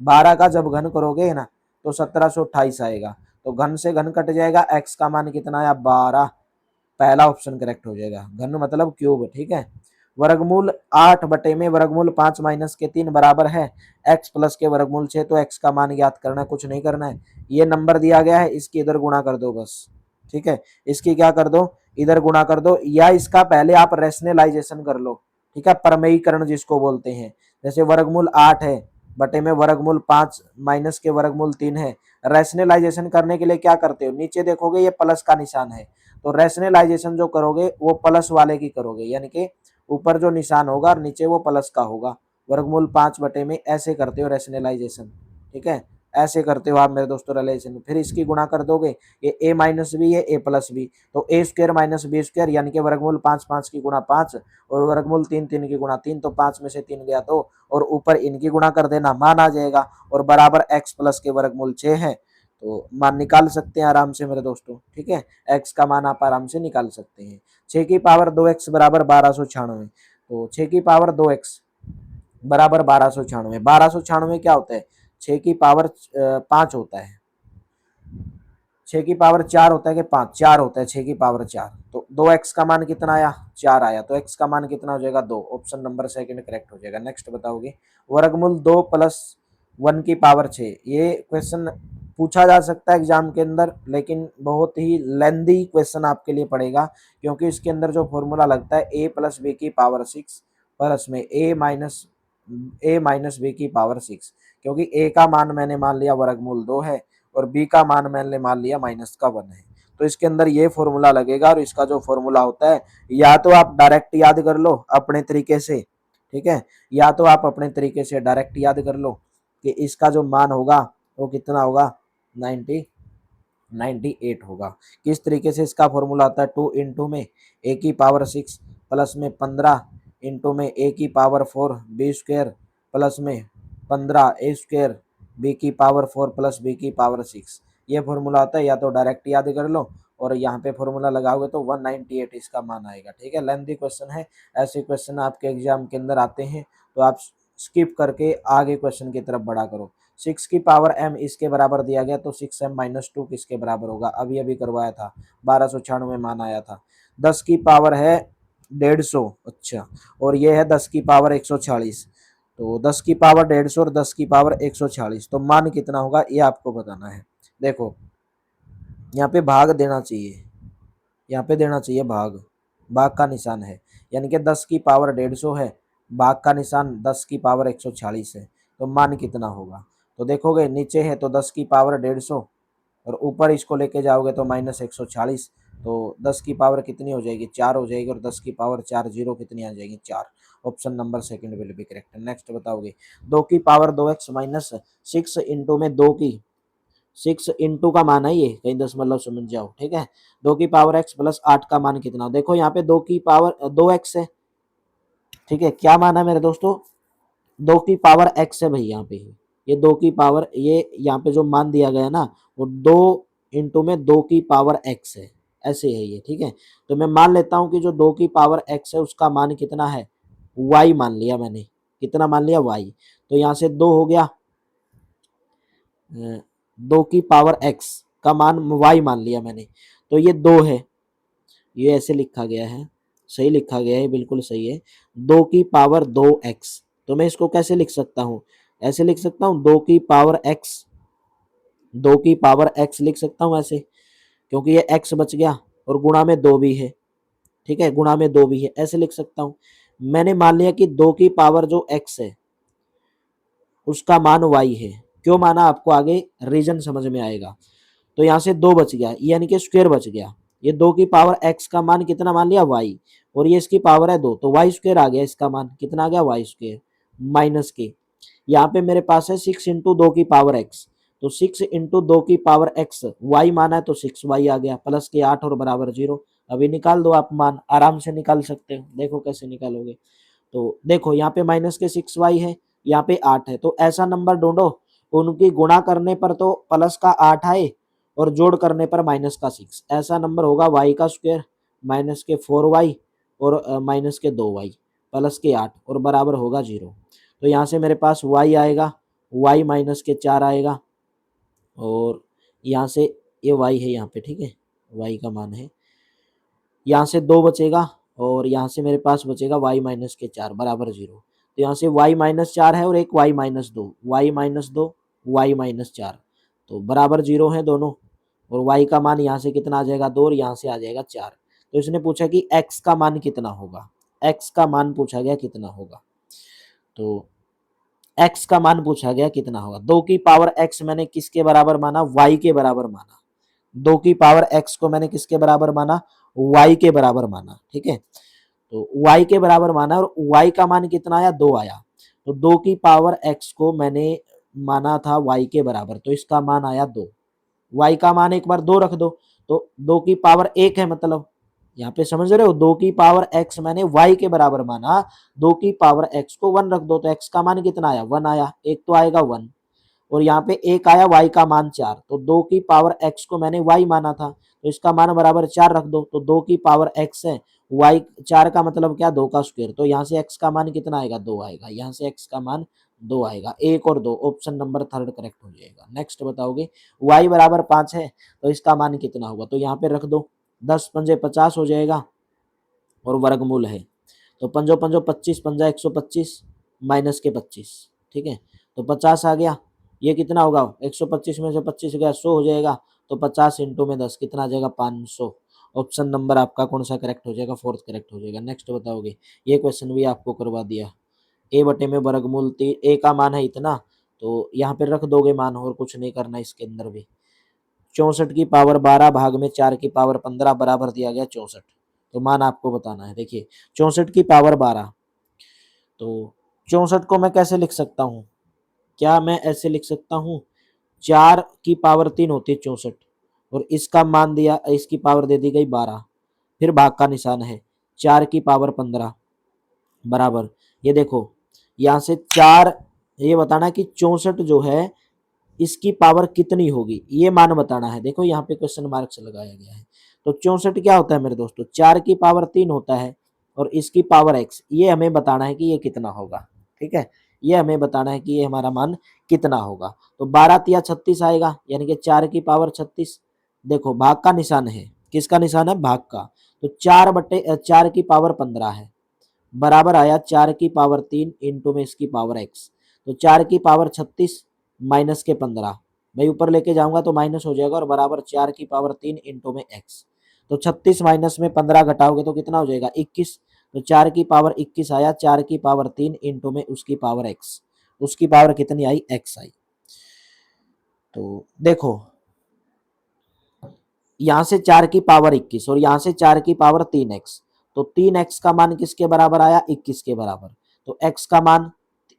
12 का जब घन करोगे ना तो 1728 आएगा। तो घन से घन कट जाएगा, x का मान कितना आया? 12। पहला ऑप्शन करेक्ट हो जाएगा, घन मतलब क्यूब। ठीक है। वर्गमूल 8 बटे में वर्गमूल 5 माइनस के 3 बराबर है x प्लस के वर्गमूल 6। तो x का मान ज्ञात करना है, कुछ नहीं करना है। ये नंबर दिया गया है, इसकी इधर गुणा कर दो बस। ठीक है, इसकी क्या कर दो? इधर गुणा कर दो, या इसका पहले आप रेशनलाइजेशन कर लो। ठीक है, प्रमेयीकरण जिसको बोलते हैं। जैसे वर्गमूल 8 है बटे में वर्गमूल 5 माइनस के वर्गमूल 3 है। रैशनलाइजेशन करने के लिए क्या करते हो? नीचे देखोगे ये प्लस का निशान है, तो रैशनलाइजेशन जो करोगे वो प्लस वाले की करोगे, यानी कि ऊपर जो निशान होगा और नीचे वो प्लस का होगा। वर्गमूल 5 बटे में ऐसे करते हो रैशनलाइजेशन। ठीक है, ऐसे करते हो आप मेरे दोस्तों रिलेशन। फिर इसकी गुणा कर दोगे, ये a माइनस बी है, a प्लस बी, तो ए स्क्वायर माइनस बी स्क्वायर, यानी कि वर्गमूल 5 5 की गुणा 5 और वर्गमूल 3 3 की गुणा 3, तो 5 में से 3 गया तो, और ऊपर इनकी गुणा कर देना, मान आ जाएगा। और बराबर x प्लस के वर्गमूल 6 है, तो मान निकाल सकते हैं आराम से मेरे दोस्तों। ठीक है, x का मान आप आराम से निकाल सकते हैं। 6 की पावर 2x बराबर 1296। तो 6 की पावर 2x बराबर 1296। 1296 क्या होता है? 6 की पावर 5 होता है। 6 की पावर 4 होता है कि 5? 4 होता है 6 की पावर 4। तो 2x का मान कितना आया? 4 आया। तो x का मान कितना हो जाएगा? 2। ऑप्शन नंबर सेकंड करेक्ट हो जाएगा। नेक्स्ट बताओगे, वर्गमूल 2 प्लस 1 की पावर 6। ये क्वेश्चन पूछा जा सकता है एग्जाम के अंदर, लेकिन बहुत ही लेंदी क्वेश्चन आपके लिए पड़ेगा, क्योंकि इसके अंदर जो फॉर्मूला लगता है a प्लस बी की पावर 6 प्लस में ए माइनस बी की पावर 6, क्योंकि a का मान मैंने मान लिया वर्गमूल 2 है और b का मान मैंने मान लिया माइनस का 1 है। तो इसके अंदर ये फॉर्मूला लगेगा, और इसका जो फॉर्मूला होता है, या तो आप डायरेक्ट याद कर लो अपने तरीके से। ठीक है, या तो आप अपने तरीके से डायरेक्ट याद कर लो कि इसका जो मान होगा वो कितना होगा? 98 होगा। किस तरीके से इसका फॉर्मूला आता है? 2 इंटू में a की पावर 6 प्लस में 15 इंटू में a की पावर 4 बी स्क्वायर प्लस में 15 ए स्क्वायर बी की पावर 4 प्लस बी की पावर 6। ये फॉर्मूला आता है, या तो डायरेक्ट याद कर लो और यहाँ पे फॉर्मूला लगाओगे तो 198 इसका मान आएगा। ठीक है, लेंथी क्वेश्चन है, ऐसे क्वेश्चन आपके एग्जाम के अंदर आते हैं, तो आप स्किप करके आगे क्वेश्चन की तरफ बढ़ा करो। 6 की पावर m इसके बराबर दिया गया, तो 6m माइनस 2 किसके बराबर होगा? अभी अभी करवाया था, 1296 मान आया था। 10 की पावर है 150, अच्छा, और ये है 10 की पावर 140। तो 10 की पावर 150 और 10 की पावर 140, तो मान कितना होगा ये आपको बताना है। देखो यहाँ पे भाग देना चाहिए, यहाँ पे देना चाहिए भाग, भाग का निशान है, यानी कि 10 की पावर 150 है, भाग का निशान 10 की पावर 140 है, तो मान कितना होगा? तो देखोगे नीचे है तो 10 की पावर 150 और ऊपर इसको लेके जाओगे तो माइनस 140, तो 10 की पावर कितनी हो जाएगी? 4 हो जाएगी, और 10 की पावर 4 जीरो कितनी आ जाएगी? 4। Option number second will be correct. Next बताओगे, 2 की पावर 2x माइनस 6 इंटू में 2 की 6 इंटू का मान है, ये कहीं दशमलव समझ जाओ। ठीक है, 2 की पावर x प्लस 8 का मान कितना? देखो यहाँ पे 2 की पावर 2x है। ठीक है, क्या मान है मेरे दोस्तों? 2 की पावर x है भाई, यहाँ पे ये 2 की पावर, ये यहाँ पे जो मान दिया गया ना वो 2 इंटू में 2 की पावर x है, ऐसे है ये। ठीक है, तो मैं मान लेता हूँ कि जो 2 की पावर x है उसका मान कितना है? y मान लिया मैंने। कितना मान लिया? y। तो यहाँ से 2 हो गया, 2 की पावर x का मान y मान लिया मैंने, तो ये 2 है, ये ऐसे लिखा गया है, सही लिखा गया है, बिल्कुल सही है। 2 की पावर 2x, तो मैं इसको कैसे लिख सकता हूँ? ऐसे लिख सकता हूँ 2 की पावर x, 2 की पावर x लिख सकता हूँ ऐसे, क्योंकि ये x बच गया और गुणा में 2 भी है। ठीक है, गुणा में 2 भी है, ऐसे लिख सकता हूँ। मैंने मान लिया कि 2 की पावर जो x है उसका मान y है। क्यों माना? आपको आगे रीजन समझ में आएगा। तो यहाँ से 2 बच गया, यानी कि स्क्वायर बच गया। ये 2 की पावर x का मान कितना मान लिया? y, और ये इसकी पावर है 2, तो y स्क्वायर आ गया, इसका मान कितना आ गया? y स्क्वायर माइनस के, यहाँ पे मेरे पास है 6 इंटू 2 की पावर x, तो 6 इंटू 2 की पावर x y माना है, तो 6y आ गया, प्लस के 8 और बराबर 0। अभी निकाल दो आप मान, आराम से निकाल सकते हो, देखो कैसे निकालोगे। तो देखो यहाँ पे माइनस के 6y है, यहाँ पे 8 है, तो ऐसा नंबर ढूंढो उनकी गुणा करने पर तो प्लस का 8 आए और जोड़ करने पर माइनस का 6। ऐसा नंबर होगा y का स्क्वायर माइनस के 4y और माइनस के 2y प्लस के 8 और बराबर होगा 0। तो यहाँ से मेरे पास y आएगा, y माइनस के 4 आएगा और यहाँ से ये y है यहाँ पे, ठीक है, y का मान है, यहाँ से 2 बचेगा और यहाँ से मेरे पास बचेगा y माइनस के 4 बराबर 0। तो यहाँ से y माइनस 4 है और एक y minus 2, y minus 2 y minus 4, तो बराबर 0 है दोनों। और y का मान यहाँ से कितना आ जाएगा 2 और यहाँ से आ जाएगा 4। तो इसने पूछा कि x का मान कितना होगा, x का मान पूछा गया कितना होगा, तो x का मान पूछा गया कितना होगा। 2 की पावर x मैंने किसके बराबर माना, y के बराबर माना। 2 की पावर x को मैंने किसके बराबर माना, y के बराबर माना, ठीक है। तो y के बराबर माना और y का मान कितना आया 2 आया। तो 2 की पावर x को मैंने माना था y के बराबर, तो इसका मान आया 2। y का मान एक बार 2 रख दो तो 2 की पावर 1 है, मतलब यहाँ पे समझ रहे हो, 2 की पावर x मैंने y के बराबर माना, 2 की पावर x को 1 रख दो तो x का मान कितना आया 1 आया, एक तो आएगा 1 और यहाँ पे एक आया y का मान 4। तो 2 की पावर x को मैंने y माना था तो इसका मान बराबर 4 रख दो, तो 2 की पावर x है, y 4 का मतलब क्या 2 का स्क्वायर, तो यहाँ से x का मान कितना आएगा 2 आएगा, यहाँ से x का मान 2 आएगा, 1 और 2 ऑप्शन नंबर 3 करेक्ट हो जाएगा। नेक्स्ट बताओगे y बराबर 5 है तो इसका मान कितना होगा, तो यहाँ पे रख दो 10 पंजे 50 हो जाएगा और वर्गमूल है, तो पंजो पंजो 25 पंजा 125 माइनस के 25, ठीक है, तो 50 आ गया। ये कितना होगा 125 में से 25 गया 100 हो जाएगा, तो 50 इंटू में 10 कितना आ जाएगा 500। ऑप्शन नंबर आपका कौन सा करेक्ट हो जाएगा, फोर्थ करेक्ट हो जाएगा। नेक्स्ट बताओगे, ये क्वेश्चन भी आपको करवा दिया, ए बटे में वर्गमूल ए का मान है इतना, तो यहाँ पे रख दोगे मान और कुछ नहीं करना इसके अंदर भी। 64 की पावर 12 भाग में 4 की पावर 15 बराबर दिया गया 64, तो मान आपको बताना है। देखिए 64 की पावर 12, तो 64 को मैं कैसे लिख सकता हूँ, क्या मैं ऐसे लिख सकता हूँ, 4 की पावर 3 होती है 64 और इसका मान दिया, इसकी पावर दे दी गई 12, फिर भाग का निशान है 4 की पावर 15 बराबर, ये देखो यहाँ से 4, ये बताना कि 64 जो है इसकी पावर कितनी होगी, ये मान बताना है। देखो यहाँ पे क्वेश्चन मार्क से लगाया गया है, तो 64 क्या होता है मेरे दोस्तों, 4 की पावर 3 होता है और इसकी पावर x, ये हमें बताना है कि ये कितना होगा, ठीक है, ये हमें बताना है कि ये हमारा मान कितना होगा। तो 12 तिया 36 आएगा, यानी कि 4 की पावर 36। देखो भाग का निशान है, किसका निशान है भाग का, तो 4 की पावर 15 है बराबर आया 4 की पावर 3 इंटू में इसकी पावर x, तो 4 की पावर 36 माइनस के 15, भाई ऊपर लेके जाऊंगा तो माइनस हो जाएगा और बराबर 4 की पावर 3 इंटू में x, तो 36 माइनस में 15 घटाओगे तो कितना हो जाएगा 21, तो 4 की पावर 21 आया, 4 की पावर 3 इंटू में उसकी पावर x, उसकी पावर कितनी आई x आई। तो देखो यहाँ से 4 की पावर 21 और यहाँ से 4 की पावर 3x, तो 3x का मान किसके बराबर आया 21 के बराबर, तो x का मान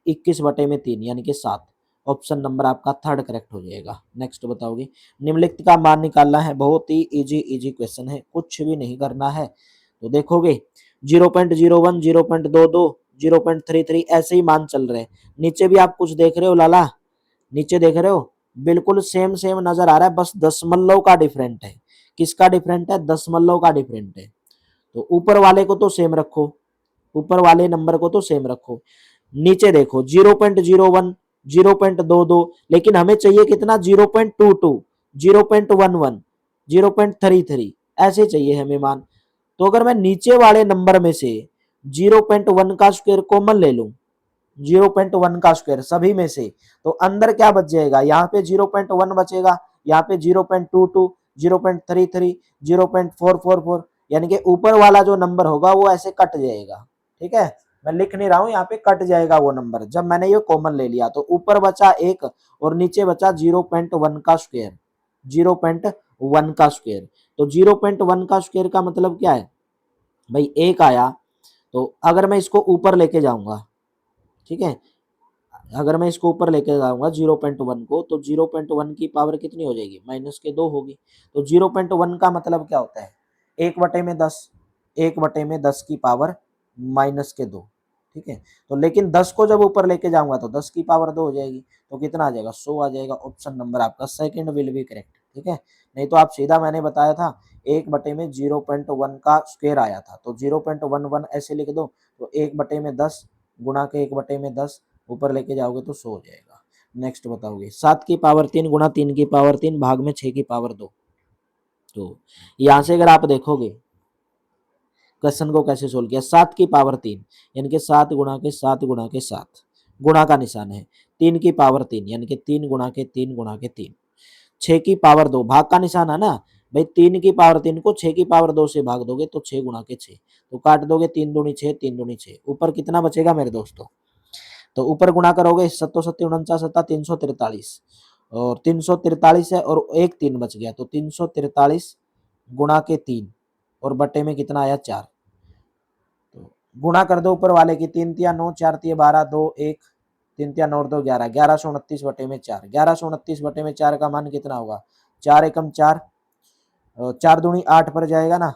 21 बटे में 3 यानी कि 7। ऑप्शन नंबर आपका 3 करेक्ट हो जाएगा। नेक्स्ट बताओगे, निम्नलिखित का मान निकालना है, बहुत ही इजी क्वेश्चन है, कुछ भी नहीं करना है। तो देखोगे 0.01 0.22 0.33 ऐसे ही मान चल रहे हैं, नीचे भी आप कुछ देख रहे हो लाला, नीचे देख रहे हो बिल्कुल सेम सेम नजर आ रहा है, बस दशमलव का डिफरेंट है। किसका डिफरेंट है, दशमलव का डिफरेंट है। तो ऊपर वाले को तो सेम रखो, ऊपर वाले नंबर को तो सेम रखो, नीचे देखो 0.01 0.22, लेकिन हमें चाहिए कितना 0.22 0.11 0.33 ऐसे चाहिए हमें मान। तो अगर मैं नीचे वाले नंबर में से 0.1 का स्क्वायर कॉमन ले लूं, 0.1 का स्क्वायर सभी में से, तो अंदर क्या बच जाएगा, यहाँ पे 0.1 बचेगा, यहाँ पे 0.22 0.33 0.444, यानी कि ऊपर वाला जो नंबर होगा वो ऐसे कट जाएगा, ठीक है, मैं लिख नहीं रहा हूं, यहाँ पे कट जाएगा वो नंबर जब मैंने ये कॉमन ले लिया। तो ऊपर बचा 1 और नीचे बचा 0.1 का स्क्वायर, 0.1 का स्क्वायर, तो 0.1 का स्क्वायर का मतलब क्या है भाई 1 आया, तो अगर मैं इसको ऊपर लेके जाऊंगा, ठीक है, अगर मैं इसको ऊपर लेके जाऊंगा 0.1 को, तो 0.1 की पावर कितनी हो जाएगी माइनस के 2 होगी। तो 0.1 का मतलब क्या होता है 1 बटे में 10, 1 बटे में 10 की पावर माइनस के 2, ठीक है। तो लेकिन 10 को जब ऊपर लेके जाऊंगा तो 10 की पावर 2 हो जाएगी, तो कितना आ जाएगा 100 आ जाएगा। ऑप्शन नंबर आपका सेकंड विल बी करेक्ट, ठीक है। नहीं तो आप सीधा मैंने बताया था 1/में 0.1 का स्क्वायर आया था, तो 0.11 ऐसे लिख दो, तो 1/10 गुणा के 1/10 ऊपर लेके जाओगे तो 100 हो जाएगा। नेक्स्ट बताओगे 7 की पावर 3 गुणा 3 की पावर 3 भाग में 6 की पावर 2। तो यहां से अगर आप देखोगे क्वेश्चन को कैसे सोल्व किया, 7 की पावर 3 यानी कि 7 गुणा के 7 गुणा के 7, गुणा का निशान है। 3 की पावर 3 यानी कि 3 गुणा के 3 गुणा के 3। 6 की पावर 2 भाग का निशान है ना भाई, 3 की पावर 3 को 6 की पावर 2 से भाग दोगे तो 6 गुणा के 6, तो काट दोगे 3 दूनी 6, 3 दूनी 6, ऊपर कितना बचेगा मेरे दोस्तों, तो ऊपर गुणा करोगे 7 7 49 7 343, और 343 है और एक 3 बच गया, तो 343 गुणा के 3 और बटे में कितना आया 4। तो गुणा कर दो ऊपर वाले की, 3 तिया 9, 4 तिया 12, 2 1, 3 तिया 9 2 11, 1129 बटे में 4, 1129 बटे में 4 का मान कितना होगा, 4 एकम 4, 4 दूनी 8 पर जाएगा ना,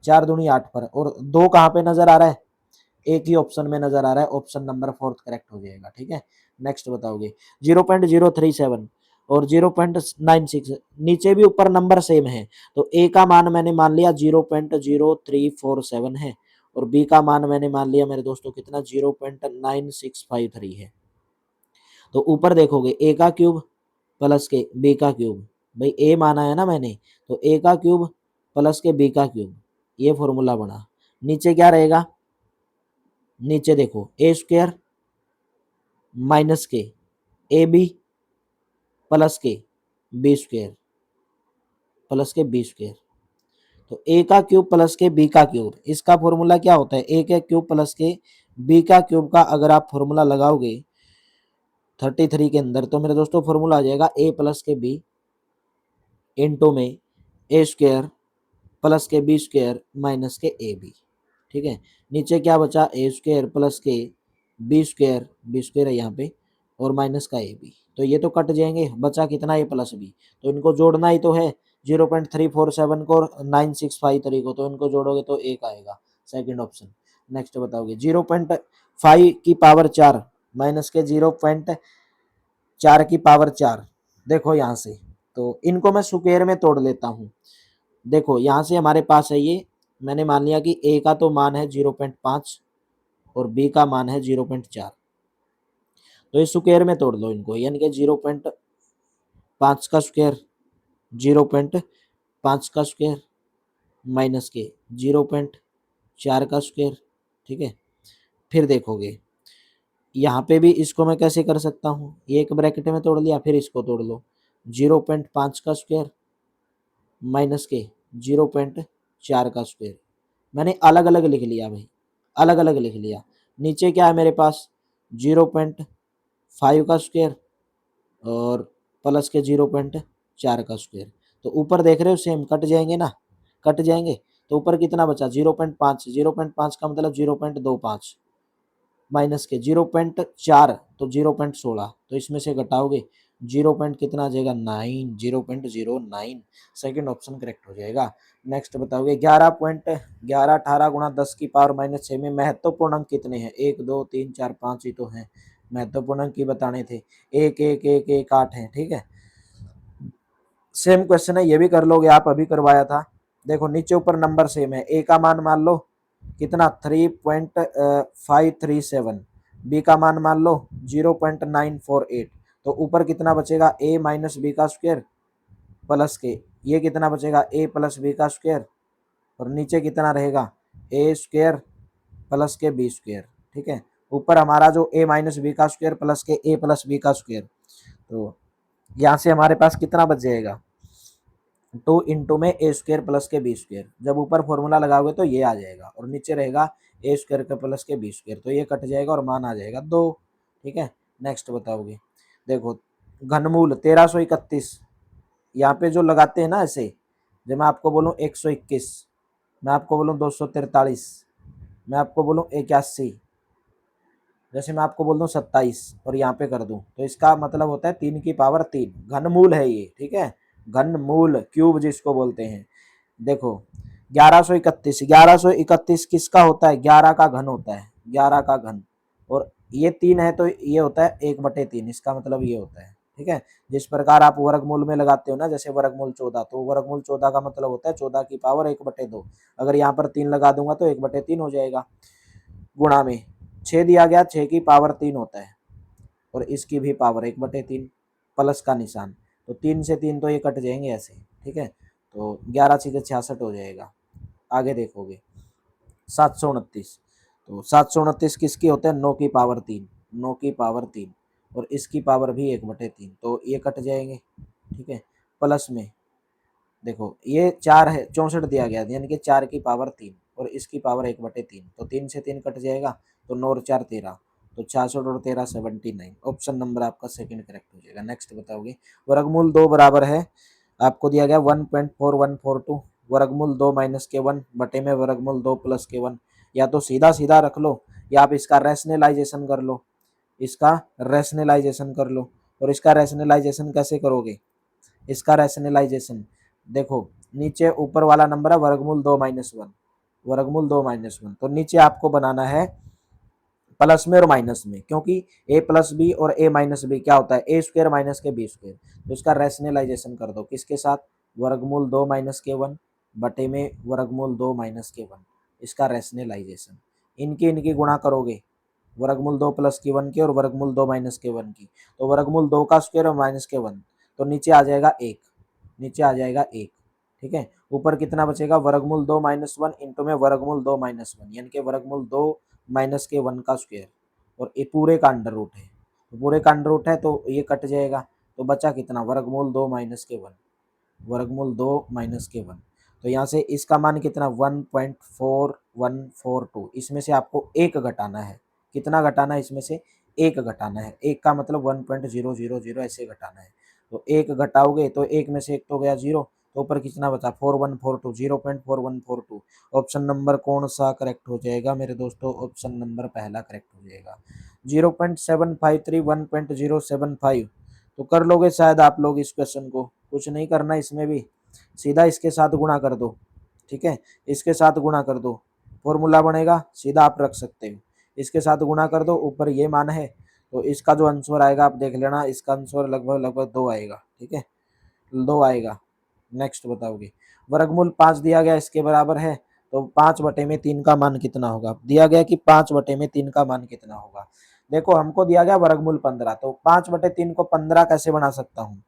4 दूनी 8 पर, और 2 कहाँ पे नजर आ रहा है, एक ही ऑप्शन में नजर आ रहा है, ऑप्शन नंबर 4 करेक्ट हो जाएगा, ठीक है। नेक्स्ट बताओगे 0.037 और 0.96, नीचे भी ऊपर नंबर सेम है, तो ए का मान मैंने मान लिया 0.0347 है, और बी का मान मैंने मान लिया मेरे दोस्तों कितना 0.9653 है। तो ऊपर देखोगे ए का क्यूब प्लस के बी का क्यूब, भाई ए माना है ना मैंने, तो ए का क्यूब प्लस के बी का क्यूब, ये फॉर्मूला बना। नीचे क्या रहेगा, नीचे देखो ए स्क्वायर माइनस के ए बी प्लस के बी स्क्वायर प्लस के बी स्क्वायर, तो ए का क्यूब प्लस के बी का क्यूब, इसका फॉर्मूला क्या होता है, ए के क्यूब प्लस के बी का क्यूब का अगर आप फॉर्मूला लगाओगे 33 के अंदर, तो मेरे दोस्तों फॉर्मूला आ जाएगा ए प्लस के बी इंटू में ए स्क्वायर प्लस के बी स्क्वायर माइनस के ए बी, ठीक है। नीचे क्या बचा, ए स्क्वायर प्लस के बी स्क्वायर है यहाँ पे, और माइनस का ए बी, तो ये तो कट जाएंगे, बचा कितना ए प्लस बी, तो इनको जोड़ना ही तो है, 0.347 को 965 को, तो इनको जोड़ोगे तो एक आएगा, सेकंड ऑप्शन। नेक्स्ट बताओगे 0.5 की पावर 4 माइनस के 0.4 की पावर 4, देखो यहाँ से, तो इनको मैं स्क्वायर में तोड़ लेता हूँ। देखो यहाँ से हमारे पास है ये, मैंने मान लिया कि ए का तो मान है 0.5 और बी का मान है 0.4, तो इस स्क्वायर में तोड़ लो इनको, यानी कि 0.5 का स्क्वायर 0.5 का स्क्वायर माइनस के 0.4 का स्क्वायर, ठीक है। फिर देखोगे यहाँ पे भी इसको मैं कैसे कर सकता हूँ, एक ब्रैकेट में तोड़ लिया, फिर इसको तोड़ लो, 0.5 का स्क्वायर माइनस के 0.4 का स्क्वायर, मैंने अलग अलग लिख लिया भाई, अलग अलग लिख लिया। नीचे क्या है मेरे पास 0.5 का स्क्वायर और प्लस के 0.4 का स्क्वायर, तो ऊपर देख रहे हो सेम कट जाएंगे ना, कट जाएंगे, तो ऊपर कितना बचा 0.5, 0.5 का मतलब 0.25 माइनस के 0.4 तो 0.16, तो इसमें से घटाओगे 0 पॉइंट कितना आ जाएगा 9, 0.09, सेकेंड ऑप्शन करेक्ट हो जाएगा। नेक्स्ट बताओगे 11.1118 गुणा 10 की पावर -6 में महत्वपूर्ण अंक कितने हैं, 1 2 3 4 5 ही तो हैं, महत्वपूर्ण अंक ही बताने थे, 1 1 1 1 8 है, ठीक है। सेम क्वेश्चन है, ये भी कर लोगे आप, अभी करवाया था। देखो नीचे ऊपर नंबर सेम है, ए का मान लो कितना 3.537, बी का मान लो 0.948, तो ऊपर कितना बचेगा ए माइनस बी का स्क्वायर प्लस के, ये कितना बचेगा ए प्लस बी का स्क्वायर, और नीचे कितना रहेगा ए स्क्वायर प्लस के बी स्क्वायर, ठीक है। ऊपर हमारा जो ए माइनस बी का स्क्वायर प्लस के ए प्लस बी का स्क्वायर, तो यहाँ से हमारे पास कितना बच जाएगा 2 इंटू में ए स्क्वायर प्लस के बी स्क्वायर, जब ऊपर फॉर्मूला लगाओगे तो ये आ जाएगा, और नीचे रहेगा ए स्क्वायर के प्लस के बी स्क्वायर, तो ये कट जाएगा और मान आ जाएगा 2, ठीक है। नेक्स्ट बताओगे, देखो घनमूल 1331, यहाँ पे जो लगाते हैं ना ऐसे, जब मैं आपको बोलूँ 121, मैं आपको बोलूँ 243, मैं आपको बोलूँ 81, जैसे मैं आपको बोल दूँ 27 और यहाँ पे कर दूँ, तो इसका मतलब होता है 3 की पावर 3, घनमूल है ये, ठीक है, घनमूल क्यूब जिसको बोलते हैं। देखो 1131, 1131 किसका होता है, 11 का घन होता है, 11 का घन, और ये 3 है तो ये होता है 1/3, इसका मतलब ये होता है। ठीक है, जिस प्रकार आप वर्गमूल में लगाते हो ना, जैसे वर्गमूल 14, तो वर्गमूल 14 का मतलब होता है 14 की पावर 1/2। अगर यहाँ पर 3 लगा दूंगा तो 1/3 हो जाएगा। गुणा में 6 दिया गया, 6 की पावर 3 होता है, और इसकी भी पावर 1/3, प्लस का निशान, तो 3 से 3 तो ये कट जाएंगे ऐसे। ठीक है, तो 11 छीके 66 हो जाएगा। आगे देखोगे 729, तो 729 किसकी होते हैं, 9 की पावर 3, 9 की पावर 3, और इसकी पावर भी 1/3, तो ये कट जाएंगे। ठीक है, प्लस में देखो ये 4 है, 64 दिया गया, यानी कि 4 की पावर 3 और इसकी पावर 1/3, तो 3 से 3 कट जाएगा, तो 9 और 4 13, तो 66 और 13 79। ऑप्शन नंबर आपका सेकंड करेक्ट हो जाएगा। नेक्स्ट बताओगे, वर्गमूल 2 बराबर है, आपको दिया गया 1.4142, वर्गमूल 2 माइनस के 1 बटे में वर्गमूल 2 प्लस के 1, या तो सीधा सीधा रख लो या आप इसका रैशनलाइजेशन कर लो, इसका रैशनलाइजेशन कर लो। और इसका रैशनलाइजेशन कैसे करोगे, इसका रैशनलाइजेशन देखो, नीचे ऊपर वाला नंबर है वर्गमूल 2 माइनस 1, वर्गमूल 2 माइनस 1, तो नीचे आपको बनाना है प्लस में और माइनस में, क्योंकि ए प्लस बी और ए माइनस बी क्या होता है, ए स्क्वायर माइनस के बी स्क्वायर, तो इसका रैशनलाइजेशन कर दो किसके साथ, वर्गमूल 2 माइनस के 1 बटे में वर्गमूल 2 माइनस के 1, इसका रैशनलाइजेशन। इनकी इनकी गुणा करोगे, वर्गमूल 2 प्लस के 1 की और वर्गमूल 2 माइनस के 1 की, तो वर्गमूल 2 का स्क्वायर और माइनस के 1, तो नीचे आ जाएगा 1, नीचे आ जाएगा 1। ठीक है, ऊपर कितना बचेगा, वर्गमूल 2 माइनस 1 इंटू में वर्गमूल 2 माइनस 1, यानी कि वर्गमूल 2 माइनस के 1 का स्क्वायर, और ये पूरे का अंडर रूट है, तो पूरे का अंडर रूट है तो ये कट जाएगा, तो बचा कितना, वर्गमूल 2 माइनस के 1, वर्गमूल 2 माइनस के 1, तो यहाँ से इसका मान कितना 1.4142, इसमें से आपको एक घटाना है, कितना घटाना है, इसमें से एक घटाना है, एक का मतलब 1.000 ऐसे घटाना है, तो एक घटाओगे तो एक में से एक तो गया 0, तो ऊपर कितना बचा 4142, 0.4142। ऑप्शन नंबर कौन सा करेक्ट हो जाएगा मेरे दोस्तों, ऑप्शन नंबर पहला करेक्ट हो जाएगा। 0.753 1.075, तो कर लोगे शायद आप लोग इस क्वेश्चन को, कुछ नहीं करना इसमें भी, सीधा इसके साथ गुणा कर दो। ठीक है, इसके साथ गुणा कर दो, फॉर्मूला बनेगा, सीधा आप रख सकते हो, इसके साथ गुणा कर दो, ऊपर ये मान है, तो इसका जो आंसर आएगा आप देख लेना, इसका आंसर लगभग लगभग 2 आएगा। ठीक है, 2 आएगा। नेक्स्ट बताओगे, वर्गमूल 5 दिया गया, इसके बराबर है, तो 5/3 का मान कितना होगा, दिया गया कि 5/3 का मान कितना होगा। देखो हमको दिया गया वर्गमूल 15, तो 5/3 को 15 कैसे बना सकता हूँ,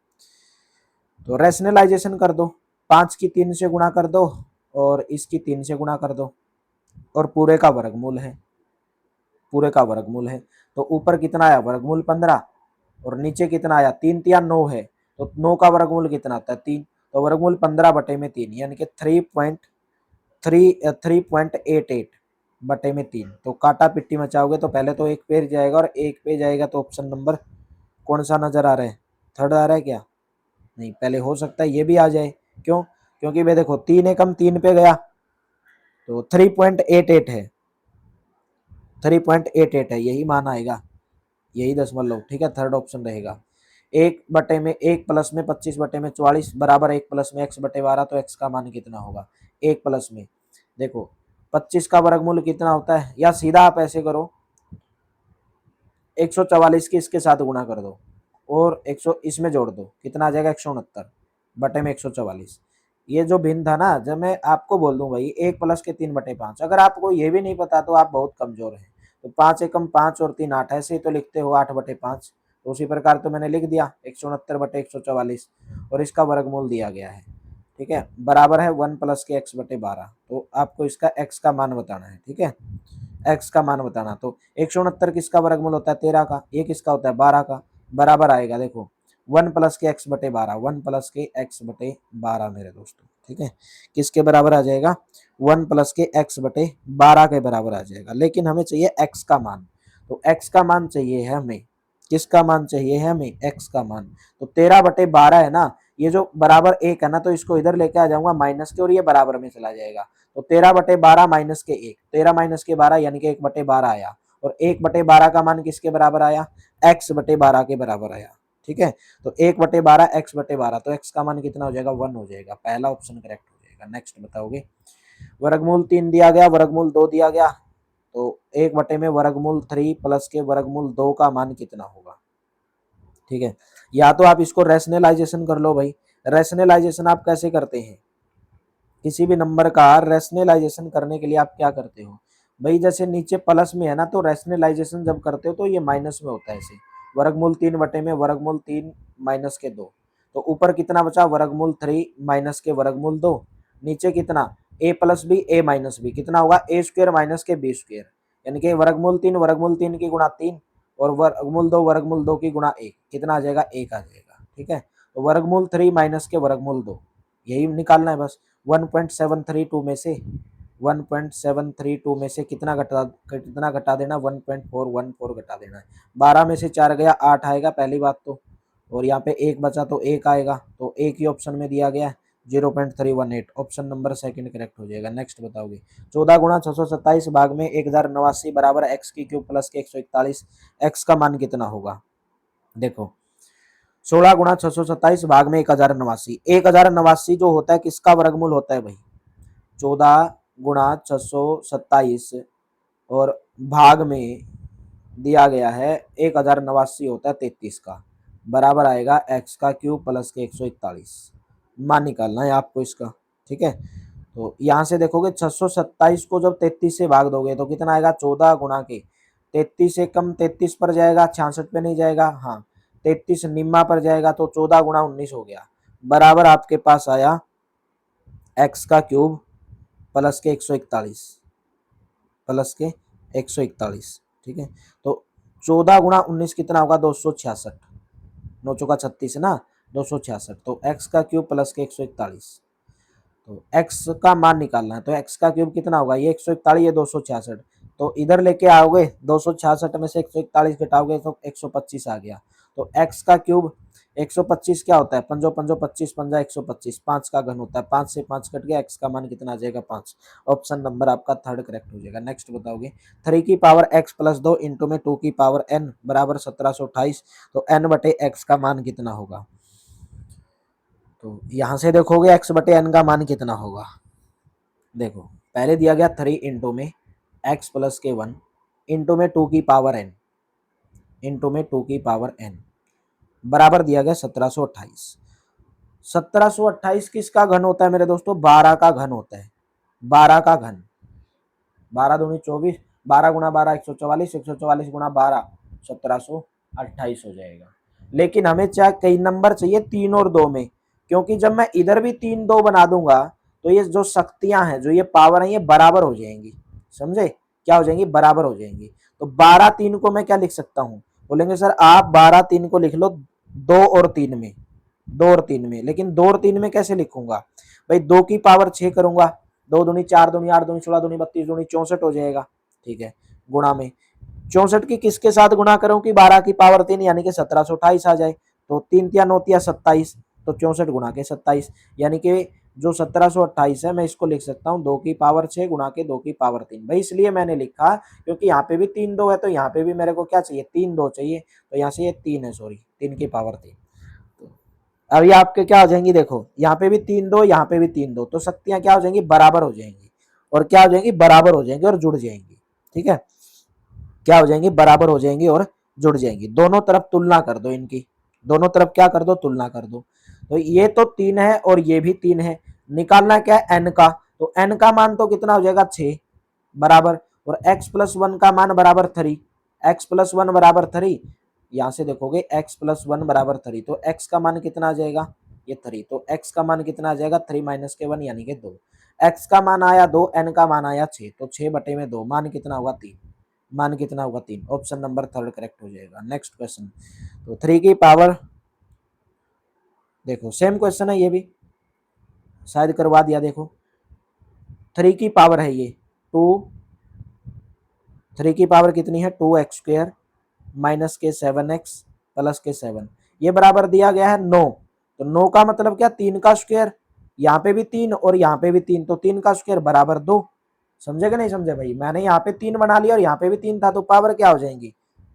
तो रैशनलाइजेशन कर दो, 5 की 3 से गुणा कर दो और इसकी 3 से गुणा कर दो, और पूरे का वर्गमूल है, पूरे का वर्गमूल है, तो ऊपर कितना आया वर्गमूल 15, और नीचे कितना आया 3 तिया 9 है, तो 9 का वर्गमूल कितना आता है 3, तो वर्गमूल 15/3, यानी कि 3.88 बटे में 3, तो काटा पिट्टी मचाओगे तो पहले तो एक पेज जाएगा, और एक पेज आएगा, तो ऑप्शन नंबर कौन सा नजर आ रहा है, थर्ड आ रहा है क्या, नहीं पहले हो सकता है ये भी आ जाए, क्यों, क्योंकि भाई देखो 3 एकम 3 पे गया, तो 3.88 है, 3.88 है, यही मान आएगा, यही दशमलव। ठीक है, थर्ड ऑप्शन रहेगा। 1/में 1 प्लस में 25/44 बराबर 1 प्लस में x/12, तो x का मान कितना होगा, 1 प्लस में देखो 25 का वर्गमूल कितना होता है, या सीधा आप ऐसे करो 144 की इसके साथ गुणा कर दो, और 100 इसमें जोड़ दो, कितना आ जाएगा 169 बटे में 144। ये जो भिन्न था ना, जब मैं आपको बोल दूं भाई 1 प्लस के 3/5, अगर आपको ये भी नहीं पता तो आप बहुत कमजोर हैं, तो 5 एकम 5 और 3 8, ऐसे ही तो लिखते हो 8/5, तो उसी प्रकार तो मैंने लिख दिया 169/144, और इसका वर्गमूल दिया गया है। ठीक है, बराबर है 1 प्लस के x/12, तो आपको इसका x का मान बताना है। ठीक है, x का मान बताना, तो 169 किसका वर्गमूल होता है 13 का, ये किसका होता है 12 का, बराबर आएगा देखो 1 प्लस के x/12, 1 प्लस के x/12 मेरे दोस्तों। ठीक है, किसके बराबर आ जाएगा, 1 प्लस के x/12 के बराबर आ जाएगा, लेकिन हमें चाहिए x का मान, तो x का मान चाहिए है हमें, किसका मान चाहिए है हमें, x का मान, तो 13/12 है ना, ये जो बराबर 1 है ना, तो इसको इधर लेके आ जाऊंगा माइनस के, और ये बराबर में चला जाएगा, तो 13/12 माइनस के 1, 13 माइनस के 12 यानी कि 1/12 आया, और 1/12 का मान किसके बराबर आया, x/12 के बराबर आया। ठीक है, तो 1/12 x/12, तो x का मान कितना हो जाएगा 1 हो जाएगा, पहला ऑप्शन करेक्ट हो जाएगा। नेक्स्ट बताओगे, वर्गमूल 3 दिया गया, वर्गमूल 2 दिया गया, तो 1/3 प्लस के वर्गमूल 2 का मान कितना होगा। ठीक है, या तो आप इसको रैशनलाइजेशन कर लो भाई। रैशनलाइजेशन आप कैसे करते हैं, किसी भी नंबर का रैशनलाइजेशन करने के लिए आप क्या करते हो भाई, जैसे नीचे प्लस में है ना, तो रैशनलाइजेशन जब करते हो तो ये माइनस में होता है ऐसे, वर्गमूल 3/वर्गमूल 3 माइनस के 2, तो ऊपर कितना बचा वर्गमूल 3 माइनस के वर्गमूल 2, नीचे कितना a plus B A minus B, कितना होगा ए स्क्वायर माइनस के बी स्क्वायर, यानी कि वर्गमूल 3 की गुणा 3 और वर्गमूल 2 की गुणा 1, कितना आ जाएगा 1 आ जाएगा। ठीक है, तो वर्गमूल 3 माइनस के वर्गमूल 2 यही निकालना है बस। 1.732 में से 1.732 में से कितना घटा देना 1.414 घटा देना है। 12 में से 4 गया 8 आएगा पहली बात तो, और यहाँ पे 1 बचा तो 1 आएगा, तो एक ही ऑप्शन में दिया गया 0.318, ऑप्शन नंबर सेकंड करेक्ट हो जाएगा। नेक्स्ट बताओगे 14 गुणा 627 भाग में 1089 बराबर एक्स की क्यूब प्लस के 141, एक्स का मान कितना होगा। देखो 16 गुणा 627 भाग में 1089 जो होता है किसका वर्गमूल होता है भाई, 14 गुणा 627 और भाग में दिया गया है 1089 होता है 33 का, बराबर आएगा एक्स का क्यूब प्लस के 141, मान निकालना है आपको इसका। ठीक है, तो यहाँ से देखोगे 627 को जब 33 से भाग दोगे तो कितना आएगा 14 गुणा के 33 से कम 33 पर जाएगा, 66 पे नहीं जाएगा, हाँ 33 निम्मा पर जाएगा, तो 14 गुणा 19 हो गया, बराबर आपके पास आया एक्स का क्यूब प्लस के 141 प्लस के 141। ठीक है, तो 14 गुणा 19 कितना होगा 266, 9 चौका 36 ना 266, तो एक्स का क्यूब प्लस के 141, तो x का मान निकालना है, तो x का क्यूब कितना होगा, ये 141 ये 266, तो इधर लेके आओगे 266 में से 141 घटाओगे तो 125 आ गया, तो x का क्यूब 125 क्या होता है, पंजो पंजो 25 पंजा 125, 5 का घन होता है, 5 से 5 कट गया, x का मान कितना आ जाएगा 5, ऑप्शन नंबर आपका थर्ड करेक्ट हो जाएगा। नेक्स्ट बताओगे 3 की पावर x प्लस 2 इंटू में 2 की पावर n बराबर 1728, तो n बटे x का मान कितना होगा। तो यहां से देखोगे x बटे n का मान कितना होगा, देखो पहले दिया गया 3 इंटू में x प्लस के 1 इंटू में 2 की पावर n इंटू में 2 की पावर n बराबर दिया गया 1728। 1728 किसका घन होता है मेरे दोस्तों, 12 का घन होता है, 12 का घन, 12 दूनी 24, 12 गुणा 12 144, 144 गुणा 12 1728 हो जाएगा। लेकिन हमें चाहे कई नंबर चाहिए 3 और 2 में, क्योंकि जब मैं इधर भी 3 2 बना दूंगा तो ये जो शक्तियां हैं जो ये पावर है ये बराबर हो जाएंगी, समझे क्या हो जाएंगी, बराबर हो जाएंगी। तो 12 3 को मैं क्या लिख सकता हूँ, बोलेंगे सर आप 12 3 को लिख लो 2 और 3 में, 2 और 3 में, लेकिन 2 और 3 में कैसे लिखूंगा भाई, 2 की पावर 6 करूंगा, 2 दूनी 4 दूनी 8 दूनी 16 दूनी 32 दूनी 64 हो जाएगा। ठीक है, गुणा में 64 की किसके साथ गुणा करूं कि 12 की पावर 3 यानी कि 1728 आ जाए, तो 3 तिया 9 तिया 27, तो 64 गुणा के 27, यानी कि जो 1728 है मैं इसको लिख सकता हूँ 2 की पावर 6 गुणा के 2 की पावर 3, भाई इसलिए मैंने लिखा क्योंकि यहाँ पे भी 3 2 है, तो यहाँ पे भी मेरे को क्या चाहिए 3 2 चाहिए, तो यहाँ से ये 3 है, सॉरी 3 की पावर 3। तो अब ये आपके क्या हो जाएंगी, देखो यहाँ पे भी 3 2 यहाँ पे भी 3 2, तो शक्तियां क्या हो जाएंगी बराबर हो जाएंगी, और क्या हो जाएंगी बराबर हो जाएंगी और जुड़ जाएंगी। ठीक है, क्या हो जाएंगी बराबर हो जाएंगी और जुड़ जाएंगी, दोनों तरफ तुलना कर दो इनकी, दोनों तरफ क्या कर दो तुलना कर दो, तो ये तो 3 है और ये भी 3 है, निकालना क्या है n का, तो n का मान तो कितना हो जाएगा 6 बराबर, और x प्लस 1 का मान बराबर 3, x प्लस 1 बराबर 3, यहां से देखोगे x प्लस 1 बराबर 3, तो x का मान कितना आ जाएगा ये 3, तो x का मान कितना आ जाएगा 3 माइनस के 1 यानी कि 2, x का मान आया 2 n का मान आया 6, तो 6 बटे में 2, मान कितना होगा 3, मान कितना होगा 3, ऑप्शन नंबर थर्ड करेक्ट हो जाएगा। नेक्स्ट क्वेश्चन, तो 3 की पावर, देखो सेम क्वेश्चन है ये भी, शायद करवा दिया, देखो 3 की पावर है ये 2, 3 की पावर कितनी है 2x स्क्वायर माइनस के 7x प्लस के 7, ये बराबर दिया गया है 9, तो 9 का मतलब क्या 3 का स्क्वायर, यहाँ पे भी 3 और यहाँ पे भी 3, तो 3 का स्क्वायर बराबर 2, समझे कि नहीं समझे भाई, मैंने यहाँ पे 3 बना लिया और यहाँ पे भी 3 था, तो पावर क्या हो जाएंगी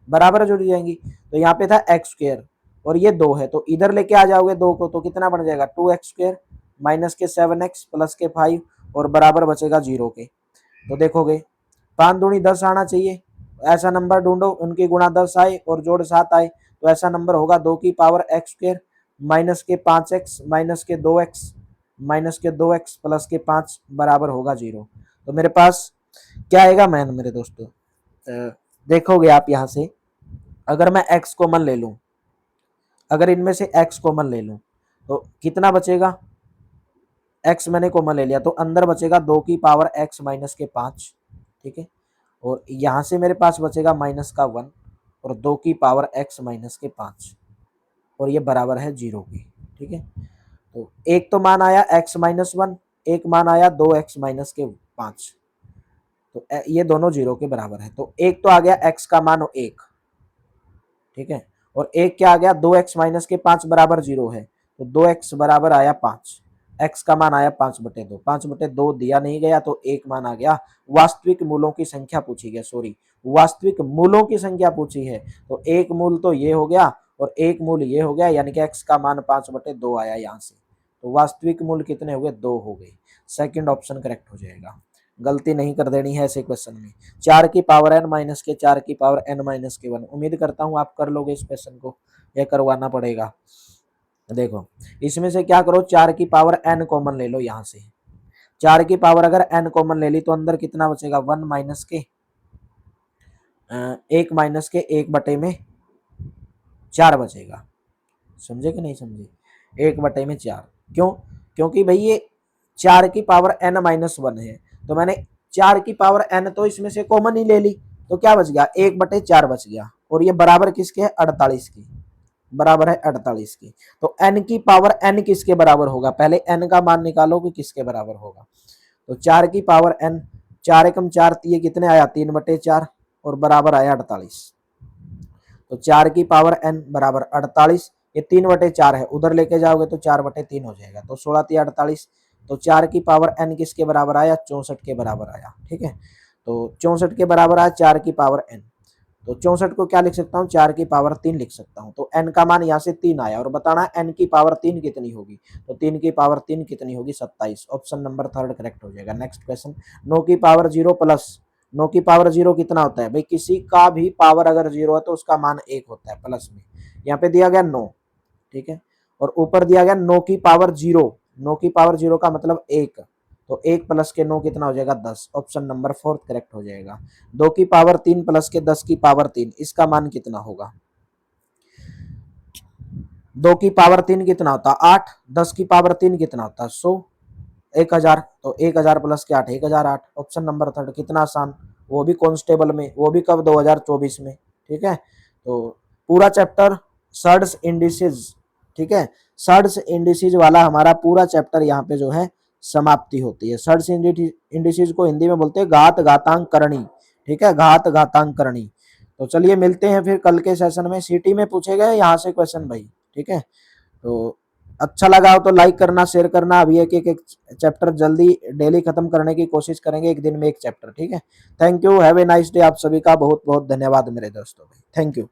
बराबर जुड़ जाएंगी, तो यहाँ पे था एक्स स्क्वायर और ये 2 है, तो इधर लेके आ जाओगे 2 को, तो कितना बन जाएगा 2x स्क्वायर माइनस के 7x प्लस के 5 और बराबर बचेगा 0 के, तो देखोगे 5 दूनी 10 आना चाहिए। ऐसा नंबर ढूंढो उनकी गुणा 10 आए और जोड़ 7 आए, तो ऐसा नंबर होगा 2 की पावर एक्स स्क्वायर माइनस के 5x माइनस के 2x माइनस के 2x प्लस के 5 बराबर होगा 0। तो मेरे पास क्या आएगा मैन मेरे दोस्तों, देखोगे आप यहां से, अगर मैं x कॉमन ले लूं, अगर इनमें से x कॉमन ले लूं तो कितना बचेगा, x मैंने कॉमन ले लिया तो अंदर बचेगा 2 की पावर x माइनस के 5, ठीक है। और यहां से मेरे पास बचेगा माइनस का 1 और 2 की पावर x माइनस के 5 और ये बराबर है 0 की, ठीक है। तो एक तो मान आया x माइनस 1, एक मान आया 2x माइनस के 5, तो ये दोनों 0 के बराबर है। तो एक तो आ गया x का मान 1, ठीक है, और एक क्या आ गया 2x माइनस के 5 बराबर 0 है, तो 2x बराबर आया 5, x का मान आया 5/2, 5/2 दिया नहीं गया तो एक मान आ गया। वास्तविक मूलों की संख्या पूछी गई, सॉरी वास्तविक मूलों की संख्या पूछी है, तो एक मूल तो ये हो गया और एक मूल ये हो गया, यानी कि x का मान 5/2 आया यहाँ से। तो वास्तविक मूल कितने हो गए, 2 हो गए। सेकंड ऑप्शन करेक्ट हो जाएगा, गलती नहीं कर देनी है ऐसे क्वेश्चन में। 4 की पावर n माइनस के 4 की पावर n माइनस के 1, उम्मीद करता हूं आप कर लोगे इस क्वेश्चन को, यह करवाना पड़ेगा। देखो इसमें से क्या करो, 4 की पावर n कॉमन ले लो, यहां से 4 की पावर अगर n कॉमन ले ली तो अंदर कितना बचेगा, 1 माइनस के 1 माइनस के 1/4 बचेगा। समझे कि नहीं समझे, 1/4 क्यों, क्योंकि भाई ये 4 की पावर n माइनस 1 है, तो मैंने 4 की पावर n तो इसमें से कॉमन ही ले ली, तो क्या बच गया 1/4 बच गया, और ये बराबर किसके है 48 की, बराबर है 48 की। तो n की पावर n किसके बराबर होगा, पहले n का मान निकालो कि किसके बराबर होगा। तो 4 की पावर n, 4 एकम 4, ये कितने आया 3/4 और बराबर आया 48। तो 4 की पावर n बराबर 48, ये 3/4 है, उधर लेके जाओगे तो 4/3 हो जाएगा, तो 16×3 = 48। तो 4 की पावर n किसके बराबर आया, 64 के बराबर आया, ठीक है। तो 64 के बराबर आया 4 की पावर n, तो 64 को क्या लिख सकता हूँ, 4 की पावर 3 लिख सकता हूँ। तो n का मान यहाँ से 3 आया और बताना है n की पावर 3 कितनी होगी, तो 3 की पावर 3 कितनी होगी, 27। ऑप्शन नंबर 3 करेक्ट हो जाएगा। नेक्स्ट क्वेश्चन, 9 की पावर 0 प्लस 9 की पावर 0 कितना होता है भाई, किसी का भी पावर अगर 0 है तो उसका मान 1 होता है प्लस में, यहाँ पे दिया गया 9, ठीक है, और ऊपर दिया गया 9 की पावर 0, 9 की पावर 0 का मतलब 1, तो 1 प्लस के 9 कितना हो जाएगा 10। ऑप्शन नंबर 4 करेक्ट हो जाएगा। 2 की पावर 3 प्लस के 10 की पावर 3, इसका मान कितना होगा, 2 की पावर 3 कितना होता है 8, 10 की पावर 3 कितना होता है 100, 1000, तो 1000 प्लस के 8 1008। ऑप्शन नंबर 3 कितना आसान, वो भी कांस्टेबल में, वो भी कब 2024 में, ठीक है। तो पूरा चैप्टर सर्ड्स इंडिसेस, ठीक है, सर्ड्स इंडिसेस वाला हमारा पूरा चैप्टर यहाँ पे जो है समाप्ति होती है। सर्ड्स इंडिसेस को हिंदी में बोलते हैं घात घातांक करणी, ठीक है, घात घातांक करणी। तो चलिए मिलते हैं फिर कल के सेशन में, सीटी में पूछे गए यहाँ से क्वेश्चन भाई, ठीक है। तो अच्छा लगा हो तो लाइक करना, शेयर करना। अभी एक चैप्टर जल्दी डेली खत्म करने की कोशिश करेंगे, एक दिन में एक चैप्टर, ठीक है। Thank you, have a nice day. आप सभी का बहुत बहुत धन्यवाद मेरे दोस्तों भाई, थैंक यू।